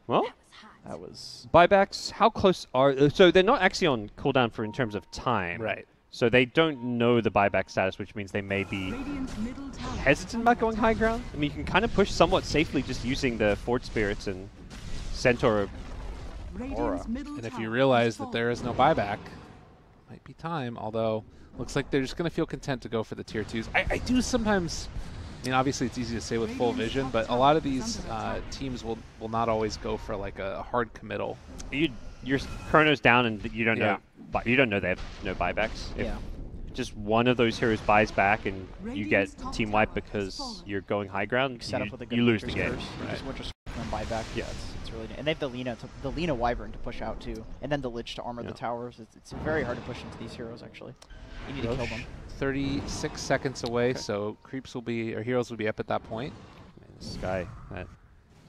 Speaker 3: Well,
Speaker 1: that was...
Speaker 3: buybacks, how close are... so they're not actually on cooldown in terms of time.
Speaker 2: Right.
Speaker 3: So they don't know the buyback status, which means they may be hesitant about going high ground. I mean, you can kind of push somewhat safely just using the Fort Spirits and Centaur Aura.
Speaker 2: And if you realize that there is no buyback, might be time, although looks like they're just going to feel content to go for the tier 2s. I do sometimes... I mean, obviously it's easy to say with full vision, but a lot of these teams will not always go for like a hard committal. Your
Speaker 3: Chrono's down and you don't know. But you don't know they have no buybacks. If just one of those heroes buys back and you get team wipe because you're going high ground, you lose the game.
Speaker 1: Just buyback. Yeah, it's really. And they have the Lina Wyvern to push out too, and then the Lich to armor the towers. It's very hard to push into these heroes actually. You need to kill them.
Speaker 2: 36 seconds away, so creeps will be, or heroes will be up at that point.
Speaker 3: This guy, that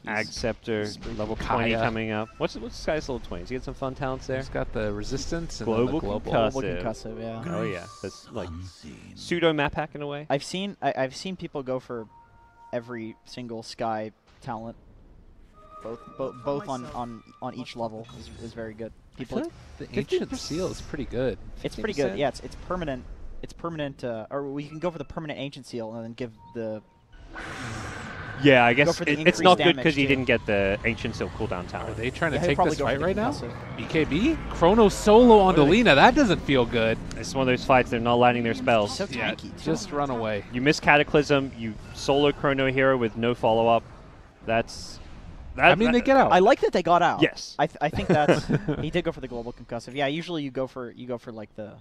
Speaker 3: Ag Scepter, level 20 coming up. What's this guy's level 20? Does he get some fun talents there?
Speaker 2: He's got the resistance and
Speaker 3: global
Speaker 2: the
Speaker 3: concussive.
Speaker 1: Yeah.
Speaker 3: Oh yeah, that's like pseudo map hack in a way.
Speaker 1: I've seen people go for every single Sky talent. Both on each level is very good. People
Speaker 2: like the Ancient Seal is pretty good.
Speaker 1: It's pretty good. Yeah, it's permanent. It's permanent. Or we can go for the permanent Ancient Seal and then give the.
Speaker 3: Yeah, I guess it's not good because he didn't get the Ancient Seal cooldown talent.
Speaker 2: Are they trying to take this fight right now? BKB? Chrono solo on Delina. That doesn't feel good.
Speaker 3: It's one of those fights they're not landing their spells.
Speaker 1: So tanky.
Speaker 2: Just run away.
Speaker 3: You miss Cataclysm. You solo Chrono hero with no follow-up.
Speaker 2: I mean, they get out.
Speaker 1: I like that they got out.
Speaker 3: Yes.
Speaker 1: I think that's... he did go for the global concussive. Yeah, usually you go for like the...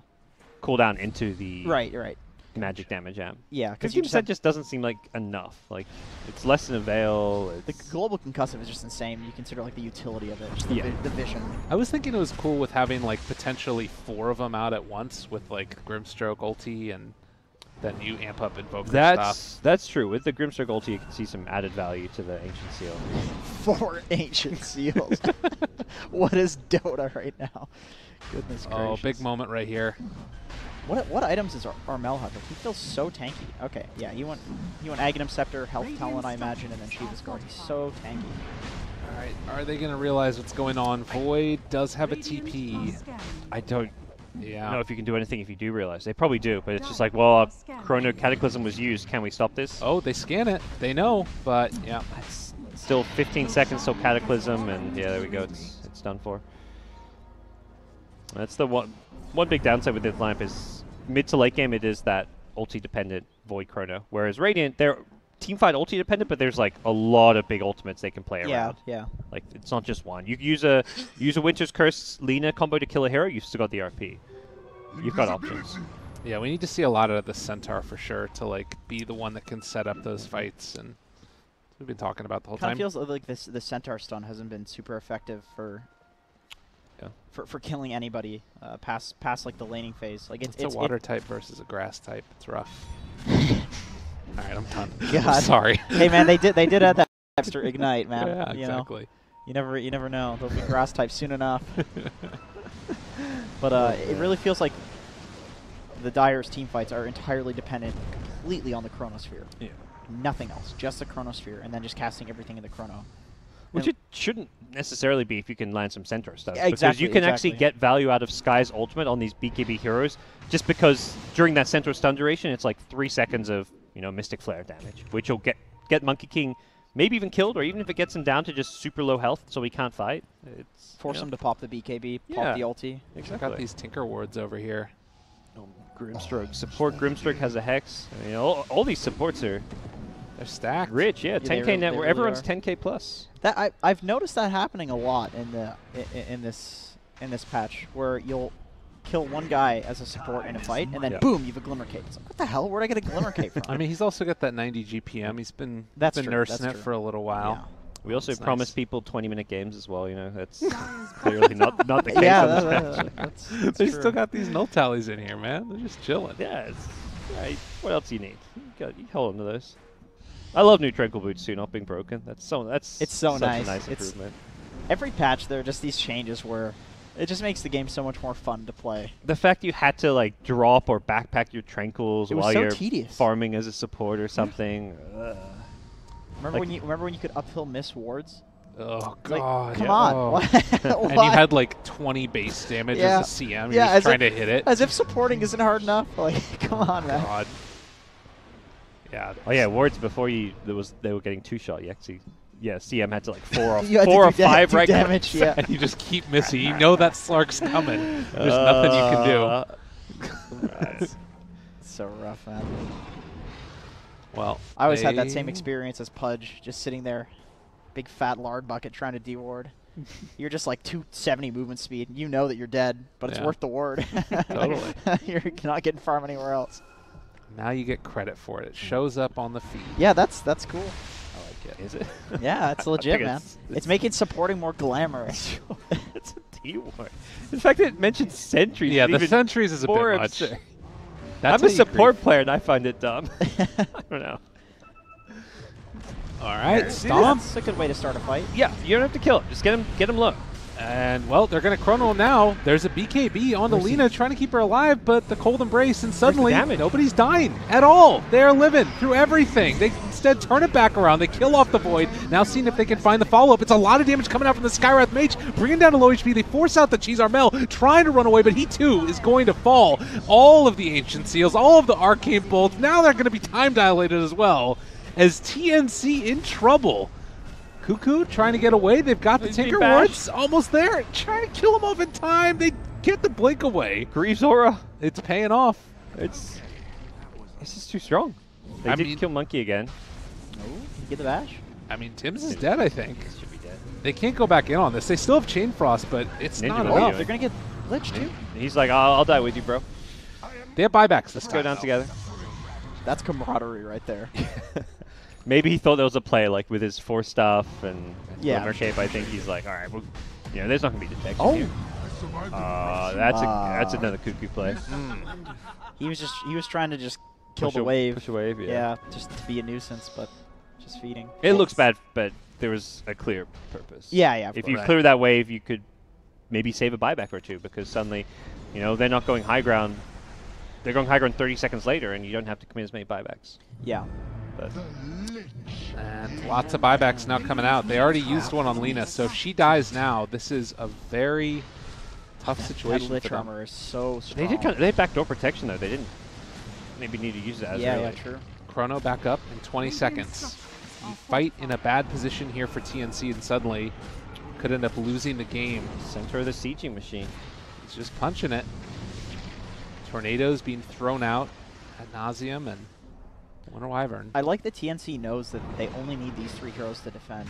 Speaker 3: cooldown into the...
Speaker 1: Right.
Speaker 3: Magic damage amp.
Speaker 1: Yeah,
Speaker 3: 50% just doesn't seem like enough. Like, it's less than a veil.
Speaker 1: The global concussive is just insane when you consider like the utility of it, just the vision.
Speaker 2: I was thinking it was cool with having like potentially 4 of them out at once with like Grimstroke ulti, and then you amp up Invoker stuff.
Speaker 3: That's true. With the Grimstroke ulti, you can see some added value to the Ancient Seal.
Speaker 1: 4 Ancient Seals. What is Dota right now? Goodness gracious.
Speaker 2: Oh, big moment right here.
Speaker 1: What items is Armel have? He feels so tanky. Okay, yeah, you want Aghanim Scepter, Health Talent, I imagine, and then Shiva's Guard. He's so tanky.
Speaker 2: All right, are they going to realize what's going on? Void does have a TP.
Speaker 3: I don't know if you can do anything if you do realize. They probably do, but it's just like, well, Chrono Cataclysm was used. Can we stop this?
Speaker 2: Oh, they scan it. They know, but yeah.
Speaker 3: It's still 15 seconds till Cataclysm, and yeah, there we go. It's done for. That's the one big downside with this lineup is mid to late game it is that ulti dependent Void Chrono, whereas Radiant they're teamfight ulti dependent, but there's like a lot of big ultimates they can play around.
Speaker 1: Yeah.
Speaker 3: Like it's not just one. You can use a Winter's Curse Lina combo to kill a hero. You've still got the RP. You've got options.
Speaker 2: Yeah, we need to see a lot of the Centaur for sure to like be the one that can set up those fights, and we've been talking about the whole time.
Speaker 1: Kind of feels like the Centaur stun hasn't been super effective for. for killing anybody past like the laning phase. Like
Speaker 2: it's a water type versus a grass type. It's rough. All right, I'm done.
Speaker 1: God.
Speaker 2: I'm sorry.
Speaker 1: Hey man, they did add that extra ignite, man.
Speaker 2: Yeah,
Speaker 1: you
Speaker 2: exactly.
Speaker 1: know? You never know. They'll be grass type soon enough. But it really feels like the Dire's team fights are entirely dependent completely on the Chronosphere.
Speaker 3: Yeah.
Speaker 1: Nothing else, just the Chronosphere, and then just casting everything in the Chrono.
Speaker 3: Which it shouldn't necessarily be if you can land some Centaur stuff.
Speaker 1: Yeah, exactly,
Speaker 3: because you can actually get value out of Sky's ultimate on these BKB heroes, just because during that Centaur stun duration, it's like 3 seconds of Mystic Flare damage, which will get Monkey King maybe even killed, or even if it gets him down to just super low health so he can't fight. It's
Speaker 1: Force him to pop the BKB, pop the ulti.
Speaker 2: Exactly. Got these Tinker wards over here.
Speaker 3: Grimstroke. Support Grimstroke has a Hex. All these supports are...
Speaker 2: They're stacked.
Speaker 3: Rich, yeah. 10K net.
Speaker 1: Really
Speaker 3: everyone's 10K plus.
Speaker 1: That I've noticed that happening a lot in this patch, where you'll kill one guy as a support in a fight, and then boom, you have a Glimmer Cape. It's like, what the hell? Where'd I get a Glimmer Cape from?
Speaker 2: I mean, he's also got that 90 GPM. He's been
Speaker 1: true,
Speaker 2: nursing it for a little while.
Speaker 1: Yeah.
Speaker 3: We also promised people 20-minute games as well. That's clearly not the case.
Speaker 1: Yeah,
Speaker 3: on this patch.
Speaker 1: that's
Speaker 2: They
Speaker 1: true.
Speaker 2: still got these null tallies in here, man. They're just chilling.
Speaker 3: Yeah. What else do you need? You hold on to those. I love new Tranquil Boots too, not being broken.
Speaker 1: It's so
Speaker 3: such
Speaker 1: nice.
Speaker 3: a nice improvement.
Speaker 1: Every patch, there are just these changes where it just makes the game so much more fun to play.
Speaker 3: The fact you had to drop or backpack your Tranquils while you're
Speaker 1: tedious.
Speaker 3: farming as a support or something.
Speaker 1: Remember when you could uphill miss wards?
Speaker 2: Oh
Speaker 1: Like,
Speaker 2: god!
Speaker 1: come on!
Speaker 2: Oh.
Speaker 1: What?
Speaker 2: And you had like 20 base damage as a CM. You're just trying to hit it.
Speaker 1: As if supporting isn't hard enough. Like, come on, man.
Speaker 2: God. Yeah.
Speaker 3: Oh yeah, wards before they were getting 2-shot. You actually, CM had to 4 or
Speaker 1: You had to
Speaker 3: 4 or
Speaker 1: do
Speaker 3: 5 right
Speaker 1: damage. Yeah.
Speaker 2: And you just keep missing. You know that Slark's coming. There's nothing you can do.
Speaker 1: So rough, man.
Speaker 2: Well,
Speaker 1: I always had that same experience as Pudge, just sitting there, big fat lard bucket trying to de-ward. You're just like 270 movement speed. You know that you're dead, but it's worth the ward.
Speaker 2: Totally.
Speaker 1: You're not getting farm anywhere else.
Speaker 2: Now you get credit for it. It shows up on the feed.
Speaker 1: Yeah, that's cool.
Speaker 2: I like it.
Speaker 3: Is it?
Speaker 1: Yeah, it's legit, man. It's making supporting more glamorous.
Speaker 3: It's a T-ward. In fact, it mentions sentries.
Speaker 2: Yeah, the sentries is a bit much.
Speaker 3: I'm a support player, and I find it dumb. I don't know.
Speaker 2: All right, Stomp.
Speaker 1: That's a good way to start a fight.
Speaker 3: Yeah, you don't have to kill him. Just get him low.
Speaker 2: And, well, they're going to chrono him now. There's a BKB on the Lina trying to keep her alive, but the cold embrace, and suddenly nobody's dying at all. They are living through everything. They instead turn it back around. They kill off the Void. Now seeing if they can find the follow-up. It's a lot of damage coming out from the Skywrath Mage, bringing down to low HP. They force out the Cheese Armel, trying to run away, but he too is going to fall. All of the Ancient Seals, all of the Arcane Bolts, now they're going to be time dilated as well, as TNC in trouble. Cuckoo trying to get away. They've got the Tinker Wards almost there. Trying to kill him off in time. They get the blink away.
Speaker 3: Greaves Aura.
Speaker 2: It's paying off.
Speaker 3: It's just too strong. They did kill Monkey again.
Speaker 1: Oh, you get the bash?
Speaker 2: I mean, Tim's is dead, I think.
Speaker 3: Should be dead.
Speaker 2: They can't go back in on this. They still have Chain Frost, but it's not enough.
Speaker 1: They're going to get glitched too?
Speaker 3: He's like, I'll die with you, bro.
Speaker 2: They have buybacks this time.
Speaker 3: Go down together.
Speaker 1: That's camaraderie right there.
Speaker 3: Maybe he thought there was a play with his 4 stuff and Glimmer Cape. I think he's like, all right, well, there's not gonna be detection here. That's another Cuckoo play.
Speaker 1: He was trying to just kill the wave.
Speaker 3: Push a wave,
Speaker 1: yeah. Just to be a nuisance, but just feeding.
Speaker 3: It looks bad, but there was a clear purpose.
Speaker 1: Yeah.
Speaker 3: If you clear that wave, you could maybe save a buyback or two, because suddenly, they're not going high ground. They're going high ground 30 seconds later, and you don't have to commit as many buybacks.
Speaker 1: Yeah.
Speaker 2: And lots of buybacks now coming out. They already used one on Lina, so if she dies now, this is a very tough situation.
Speaker 1: That Lich armor is so strong.
Speaker 3: They had backdoor protection though. They didn't maybe need to use that.
Speaker 1: Yeah, true.
Speaker 2: Chrono back up in 20 seconds. You fight in a bad position here for TNC, and suddenly could end up losing the game.
Speaker 3: Center of the sieging machine.
Speaker 2: He's just punching it. Tornadoes being thrown out ad nauseum, and Winter Wyvern.
Speaker 1: I like that TNC knows that they only need these 3 heroes to defend.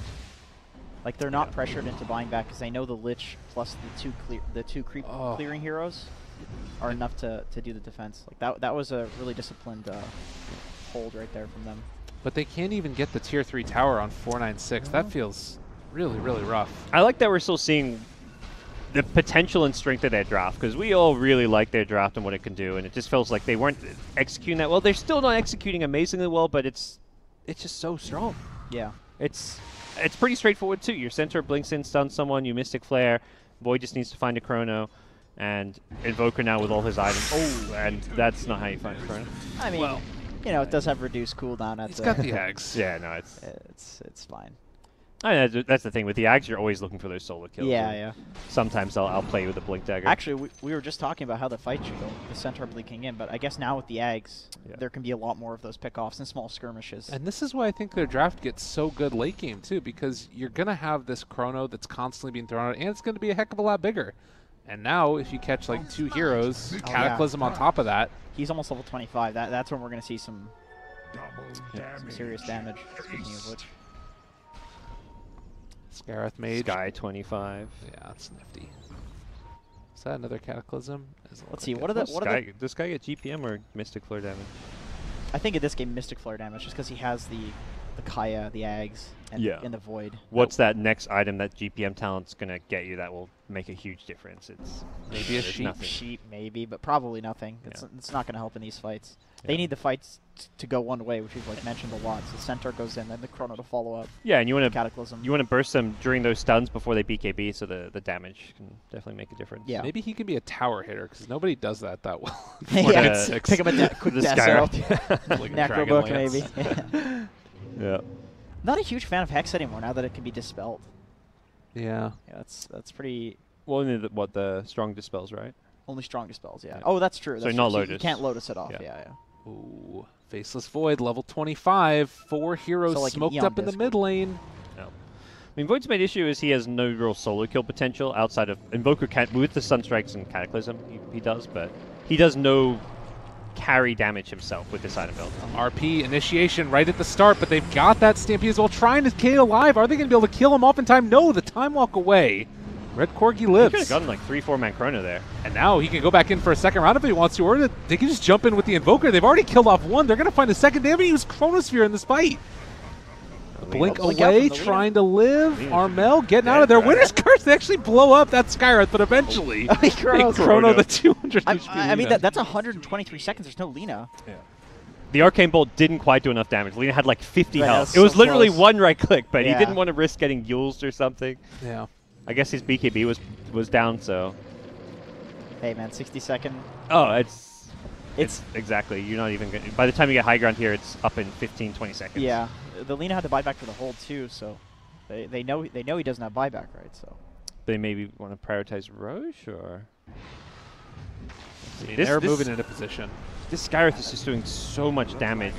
Speaker 1: Like, they're not pressured into buying back because they know the Lich plus the two creep clearing heroes are enough to do the defense. Like that was a really disciplined hold right there from them.
Speaker 2: But they can't even get the tier 3 tower on 496. That feels really, really rough.
Speaker 3: I like that we're still seeing the potential and strength of their draft, because we all really like their draft and what it can do, and it just feels like they weren't executing that well. They're still not executing amazingly well, but it's just so strong.
Speaker 1: Yeah.
Speaker 3: It's pretty straightforward too. Your center blinks in, stuns someone, you Mystic Flare, Boy just needs to find a Chrono, and Invoker now with all his items. Oh, and that's not how you find a Chrono.
Speaker 1: I mean,
Speaker 2: Well,
Speaker 1: you know, it does have reduced cooldown at
Speaker 2: He's
Speaker 1: the
Speaker 2: got the Ags.
Speaker 3: Yeah, no,
Speaker 1: it's fine.
Speaker 3: I mean, that's the thing with the Ags. You're always looking for those solo kills.
Speaker 1: Yeah,
Speaker 3: and
Speaker 1: yeah.
Speaker 3: Sometimes I'll play with a Blink Dagger.
Speaker 1: Actually, we were just talking about how the fight should go, the centaur blinking in, but I guess now with the Ags, there can be a lot more of those pickoffs and small skirmishes.
Speaker 2: And this is why I think their draft gets so good late game, too, because you're going to have this Chrono that's constantly being thrown out, and it's going to be a heck of a lot bigger. And now, if you catch, like, 2 heroes, Cataclysm on top of that.
Speaker 1: He's almost level 25. That's when we're going to see some serious damage, speaking of which.
Speaker 2: Scarith Mage.
Speaker 3: Sky 25.
Speaker 2: Yeah, that's nifty. Is that another Cataclysm?
Speaker 1: Let's see, what are the...
Speaker 3: Does Sky get GPM or Mystic Flare damage?
Speaker 1: I think in this game, Mystic Flare damage, just because he has the Kaya, the Ags, and, and the Void.
Speaker 3: What's that next item that GPM talent's going to get you that will make a huge difference? It's
Speaker 2: maybe a sheep.
Speaker 1: Sheep, maybe, but probably nothing. It's not going to help in these fights. They need the fights to go one way, which we've like mentioned a lot. So Centaur goes in, then the Chrono to follow up.
Speaker 3: Yeah, and you want to
Speaker 1: Cataclysm.
Speaker 3: You want to burst them during those stuns before they BKB, so the damage can definitely make a difference.
Speaker 1: Yeah.
Speaker 2: Maybe he can be a tower hitter because nobody does that well.
Speaker 1: Yeah, pick him a quick death cell. Necrobook maybe.
Speaker 3: Yeah.
Speaker 1: Not a huge fan of Hex anymore now that it can be dispelled.
Speaker 2: Yeah.
Speaker 1: Yeah, that's pretty.
Speaker 3: Well, only the strong dispels, right?
Speaker 1: Only strong dispels, yeah. Oh, that's true.
Speaker 3: So
Speaker 1: that's
Speaker 3: not
Speaker 1: true.
Speaker 3: Lotus.
Speaker 1: You can't Lotus it off. Yeah.
Speaker 2: Ooh, Faceless Void, level 25. 4 heroes
Speaker 1: like
Speaker 2: smoked up in the mid lane.
Speaker 3: No. I mean, Void's main issue is he has no real solo kill potential outside of Invoker with the Sunstrikes and Cataclysm. He does, but he does no carry damage himself with this item build.
Speaker 2: RP initiation right at the start, but they've got that Stampede as well, trying to stay alive. Are they going to be able to kill him off in time? No, the time walk away. Red Corgi lives.
Speaker 3: He could have gotten like 3-4 man Chrono there.
Speaker 2: And now he can go back in for a second round if he wants to, or they can just jump in with the Invoker. They've already killed off one. They're going to find a second. They haven't used Chronosphere in this fight. Blink away, trying to live. Armel getting out of there. Winner's Curse, they actually blow up that Skyreth, but eventually they Chrono the 200 HP.
Speaker 1: I mean, that's 123 seconds. There's no Lina.
Speaker 3: Yeah. The Arcane Bolt didn't quite do enough damage. Lina had like 50 health. It
Speaker 1: so
Speaker 3: was literally
Speaker 1: close.
Speaker 3: one right click, but he didn't want to risk getting Yulesed or something.
Speaker 2: Yeah.
Speaker 3: I guess his BKB was down, so.
Speaker 1: Hey man, 60-second.
Speaker 3: Oh, it's exactly. You're not even gonna, by the time you get high ground here, it's up in 15-20 seconds.
Speaker 1: Yeah, the Lina had the buyback for the hold too, so they know he doesn't have buyback, right? So
Speaker 3: they maybe want to prioritize Roche, or.
Speaker 2: They're moving into position.
Speaker 3: This Skyreth is just doing so much damage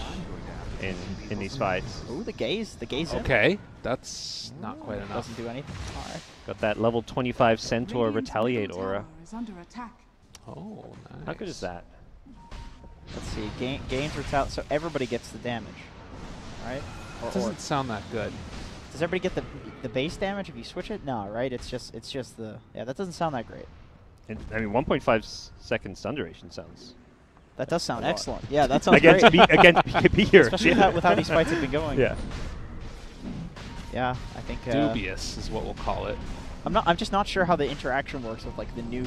Speaker 3: in these fights.
Speaker 1: Ooh, the gaze.
Speaker 2: Okay, that's not quite enough.
Speaker 1: Doesn't do anything. All right.
Speaker 3: Got that level 25 Centaur Retaliate aura.
Speaker 2: Oh, nice.
Speaker 3: How good is that?
Speaker 1: Let's see. Gains retaliate, so everybody gets the damage, right?
Speaker 2: Doesn't sound that good.
Speaker 1: Does everybody get the base damage if you switch it? No, right? It's just the that doesn't sound that great.
Speaker 3: I mean, 1.5 second stun duration sounds.
Speaker 1: That does sound excellent. Yeah, that sounds
Speaker 3: against
Speaker 1: great.
Speaker 3: against BKB here.
Speaker 1: Especially with how these fights have been going.
Speaker 3: Yeah.
Speaker 1: Yeah, I think
Speaker 2: dubious is what we'll call it.
Speaker 1: I'm just not sure how the interaction works with like the new,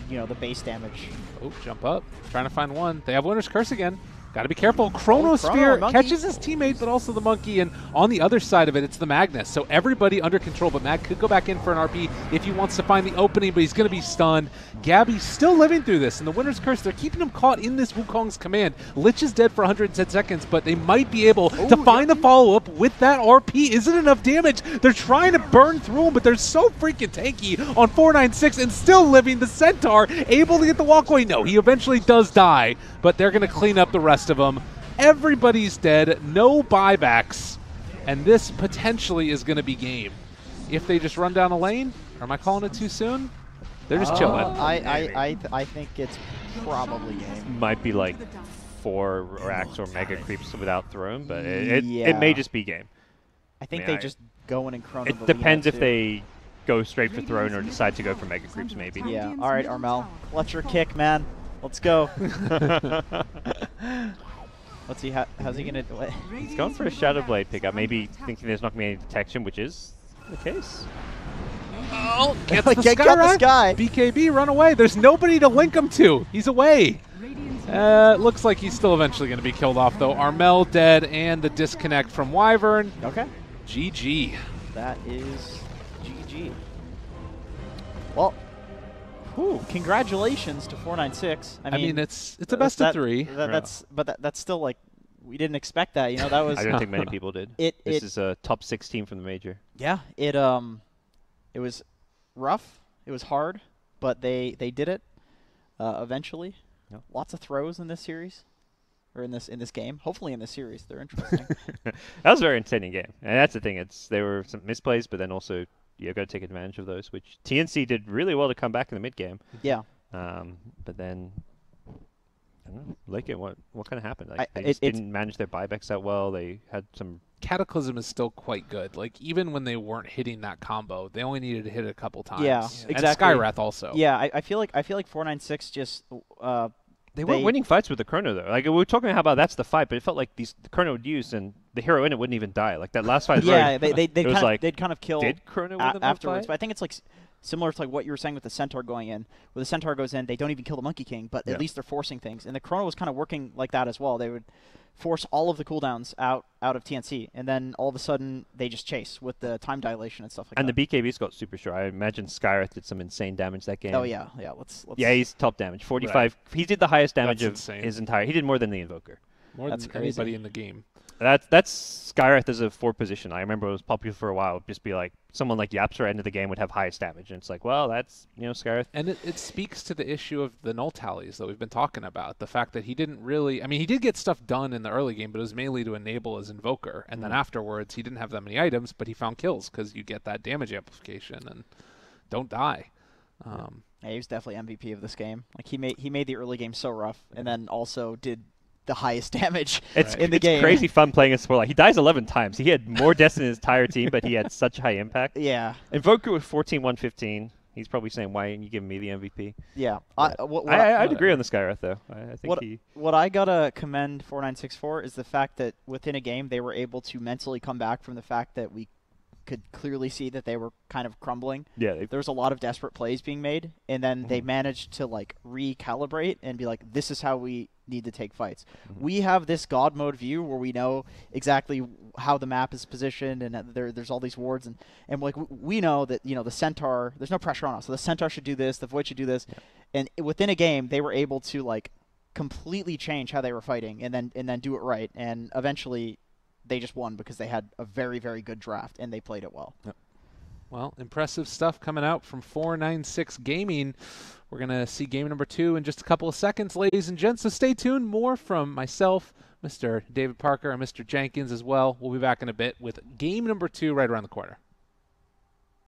Speaker 1: the base damage.
Speaker 2: Oh, jump up, trying to find one. They have Winner's Curse again. Got to be careful. Chronosphere catches his teammate, but also the monkey. And on the other side of it, it's the Magnus. So everybody under control, but Mag could go back in for an RP if he wants to find the opening, but he's going to be stunned. Gabby's still living through this, and the Winner's Curse, they're keeping him caught in this Wukong's command. Lich is dead for 110 seconds, but they might be able to find the follow-up with that RP. Isn't enough damage. They're trying to burn through him, but they're so freaking tanky on 496 and still living. The Centaur able to get the walkway. No, he eventually does die, but they're going to clean up the rest of them. Everybody's dead, no buybacks, and this potentially is going to be game. If they just run down a lane, or am I calling it too soon? They're just chilling.
Speaker 1: I think it's probably game.
Speaker 3: Might be like 4 racks or mega creeps without throne, but it may just be game.
Speaker 1: I think they just go in and Chrono.
Speaker 3: It depends if they go straight for throne or decide to go for mega creeps, maybe.
Speaker 1: Yeah. All right, Armel, clutch your kick, man. Let's go. Let's see, how's he going to do it?
Speaker 3: He's going for a Shadow Blade pickup, maybe thinking there's not going to be any detection, which is the case.
Speaker 2: Oh, gets
Speaker 1: Like,
Speaker 2: the
Speaker 1: get the
Speaker 2: Sky.
Speaker 1: Sky.
Speaker 2: BKB, run away. There's nobody to link him to. He's away. Looks like he's still eventually going to be killed off, though. Armel dead and the disconnect from Wyvern.
Speaker 1: Okay.
Speaker 2: GG.
Speaker 1: That is GG. Well, congratulations to 496.
Speaker 2: I mean it's a best of 3.
Speaker 1: That's still like, we didn't expect that. You know, that was.
Speaker 3: I don't think many people did. This is a top 6 team from the major.
Speaker 1: Yeah. It was rough. It was hard, but they did it eventually.
Speaker 3: Yep.
Speaker 1: Lots of throws in this series, or in this game. Hopefully in this series, they're interesting.
Speaker 3: That was a very entertaining game, and that's the thing. There were some misplays, but then also you've got to take advantage of those, which TNC did really well to come back in the mid game.
Speaker 1: Yeah.
Speaker 3: But then I don't know, like what kind of happened? Like, they
Speaker 1: it's
Speaker 3: didn't manage their buybacks that well. They had some.
Speaker 2: Cataclysm is still quite good. Like, even when they weren't hitting that combo, they only needed to hit it a couple times.
Speaker 1: Yeah, exactly.
Speaker 2: And Skywrath also.
Speaker 1: Yeah, I feel like 496 just.
Speaker 3: They weren't winning fights with the Chrono though. Like, we were talking about that's the fight, but it felt like the Chrono would use and the hero in it wouldn't even die. Like that last fight.
Speaker 1: Yeah, they'd kind of kill.
Speaker 3: Did Chrono win the
Speaker 1: afterwards?
Speaker 3: fight?
Speaker 1: But I think it's like similar to like what you were saying with the Centaur going in. Where the Centaur goes in, they don't even kill the Monkey King, but at least they're forcing things. And the Chrono was kind of working like that as well. They would force all of the cooldowns out of TNC, and then all of a sudden they just chase with the time dilation and stuff like that.
Speaker 3: And the BKBs got super strong. I imagine Skywrath did some insane damage that game.
Speaker 1: Oh yeah. Let's
Speaker 3: yeah, he's top damage. 45. Right. He did the highest damage his entire. He did more than the Invoker.
Speaker 2: More than anybody in the game.
Speaker 3: That's Skywrath as a 4 position. I remember it was popular for a while. It'd just be like someone like Yapsra end of the game would have highest damage, and it's like, well, that's Skywrath.
Speaker 2: And it speaks to the issue of the null tallies that we've been talking about. The fact that he didn't really, I mean, he did get stuff done in the early game, but it was mainly to enable his Invoker, and then afterwards he didn't have that many items, but he found kills because you get that damage amplification and don't die.
Speaker 1: Yeah, he was definitely MVP of this game. Like he made the early game so rough, and then also did the highest damage in the game.
Speaker 3: It's crazy fun playing a support. Like, he dies 11 times. He had more deaths than his entire team, but he had such high impact.
Speaker 1: Yeah.
Speaker 3: Invoker with 14-115. He's probably saying, why aren't you giving me the MVP?
Speaker 1: Yeah.
Speaker 3: I'd agree on the Skywrath, though. I think
Speaker 1: what I got to commend 496 for is the fact that within a game they were able to mentally come back from the fact that we could clearly see that they were kind of crumbling.
Speaker 3: Yeah.
Speaker 1: There was a lot of desperate plays being made, and then they managed to like recalibrate and be like, this is how we need to take fights. We have this God mode view where we know exactly how the map is positioned, and there's all these wards, and like we know that the Centaur, there's no pressure on us, so the Centaur should do this, the Void should do this, and within a game they were able to like completely change how they were fighting and then do it right, and eventually they just won because they had a very, very good draft and they played it well.
Speaker 2: Yep. Well, impressive stuff coming out from 496 Gaming. We're going to see game number 2 in just a couple of seconds, ladies and gents. So stay tuned. More from myself, Mr. David Parker, and Mr. Jenkins as well. We'll be back in a bit with game number 2 right around the corner.